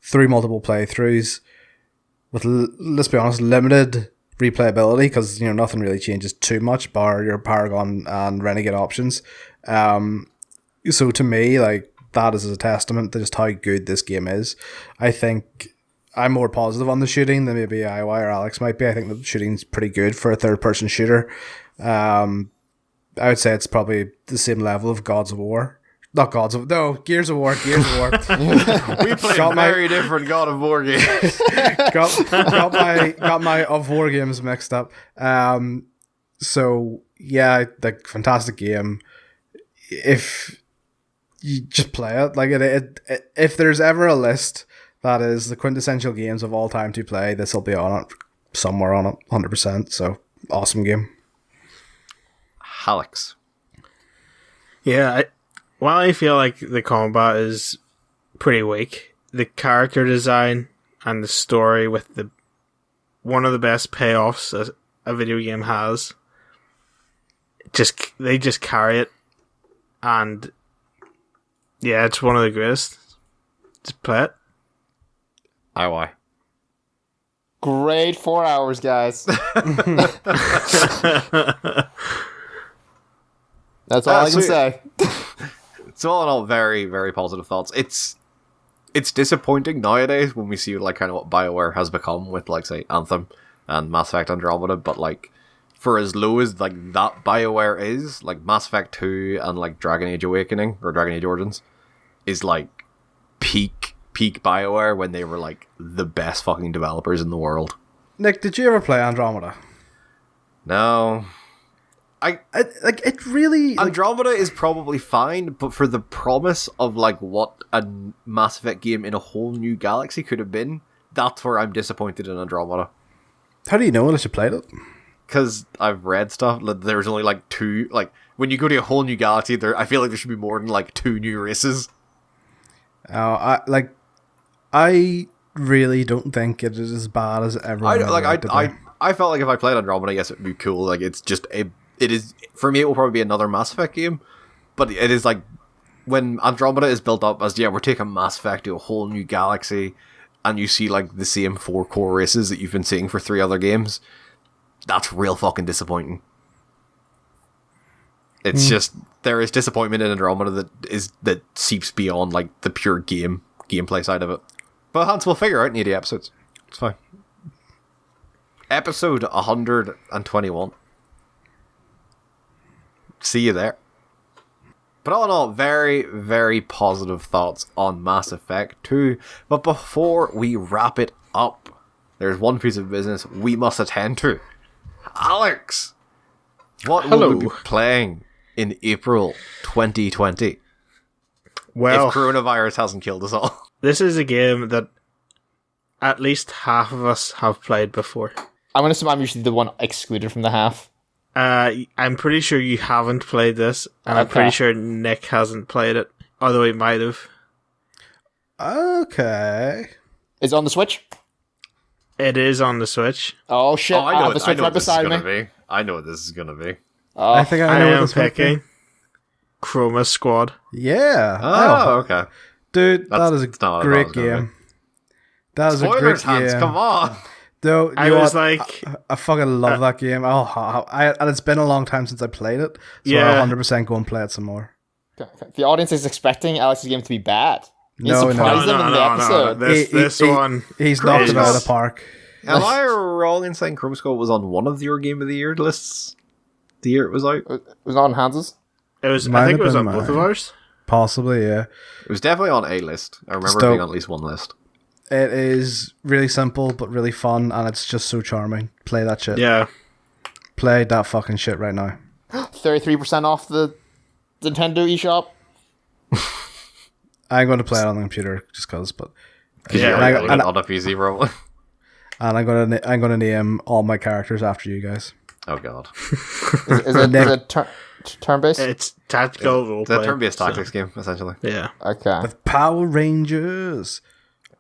through multiple playthroughs with, let's be honest, limited replayability, because, you know, nothing really changes too much bar your Paragon and Renegade options. So to me, like, that is a testament to just how good this game is. I think I'm more positive on the shooting than maybe IY or Alex might be. I think the shooting's pretty good for a third-person shooter. I would say it's probably the same level of Gears of War. We played very different God of War games. got my of War games mixed up. So yeah, like, fantastic game. If you just play it, like, if there's ever a list that is the quintessential games of all time to play, this will be on it, somewhere on it, 100%. So awesome game. Alex. Yeah, while I feel like the combat is pretty weak, the character design and the story, with the one of the best payoffs a video game has, they just carry it, and yeah, it's one of the greatest. Just play it. IY. Great 4 hours, guys. That's all I can say. So all in all, very, very positive thoughts. It's it's disappointing nowadays when we see like kind of what BioWare has become with like say Anthem and Mass Effect Andromeda, but like for as low as like that BioWare is, like Mass Effect 2 and like Dragon Age Awakening or Dragon Age Origins is like peak BioWare when they were like the best fucking developers in the world. Nick, did you ever play Andromeda? No. It really Andromeda is probably fine, but for the promise of like what a Mass Effect game in a whole new galaxy could have been, that's where I'm disappointed in Andromeda. How do you know unless you played it? Because I've read stuff. There's only like 2. Like when you go to a whole new galaxy, I feel like there should be more than like 2 new races. I really don't think it is as bad as everyone. I felt like if I played Andromeda, yes, it'd be cool. Like it's just it is for me. It will probably be another Mass Effect game, but it is like when Andromeda is built up as we're taking Mass Effect to a whole new galaxy, and you see like the same 4 core races that you've been seeing for 3 other games. That's real fucking disappointing. It's just there is disappointment in Andromeda that seeps beyond like the pure gameplay side of it. But Hans, we'll figure out in 80 episodes. It's fine. Episode 121. See you there. But all in all, very, very positive thoughts on Mass Effect 2. But before we wrap it up, there's one piece of business we must attend to. Alex, what will we be playing in April 2020? Well, if coronavirus hasn't killed us all. This is a game that at least half of us have played before. I'm going to assume I'm usually the one excluded from the half. I'm pretty sure you haven't played this, and I'm pretty sure Nick hasn't played it, although he might have. Okay. Is it on the Switch? It is on the Switch. Oh shit! I have the Switch right beside me. I know what this is gonna be. I think I know what this is picking. Chroma Squad. Yeah. Oh, okay. Dude, that is a great game. That is a great game. Come on. Though, I was like, I fucking love that game. And it's been a long time since I played it, so I'll 100% go and play it some more. The audience is expecting Alex's game to be bad. You surprised them in the episode. This one. He's knocked it out of the park. Am I wrong in saying Chroma Squad was on one of your Game of the Year lists the year it was out? It was not on Hans's? I think it was on both of ours. Possibly, yeah. It was definitely on a list. I remember it being on at least one list. It is really simple, but really fun, and it's just so charming. Play that shit. Yeah. Play that fucking shit right now. 33% off the Nintendo eShop. I'm going to play it on the computer just because, but on a PC probably. And I'm gonna name all my characters after you guys. Oh god. Is it turn-based? It's tactical roleplay. It's a turn-based tactics game, essentially. Yeah. Okay. With Power Rangers.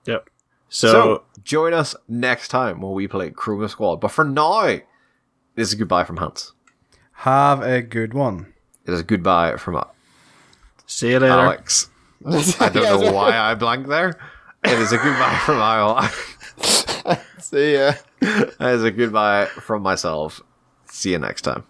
Yep. So join us next time when we play Chroma Squad. But for now, this is a goodbye from Hans. Have a good one. It is a goodbye from see you later, Alex. I don't know why I blanked there. It is a goodbye from Iowa. See ya. It is a goodbye from myself. See you next time.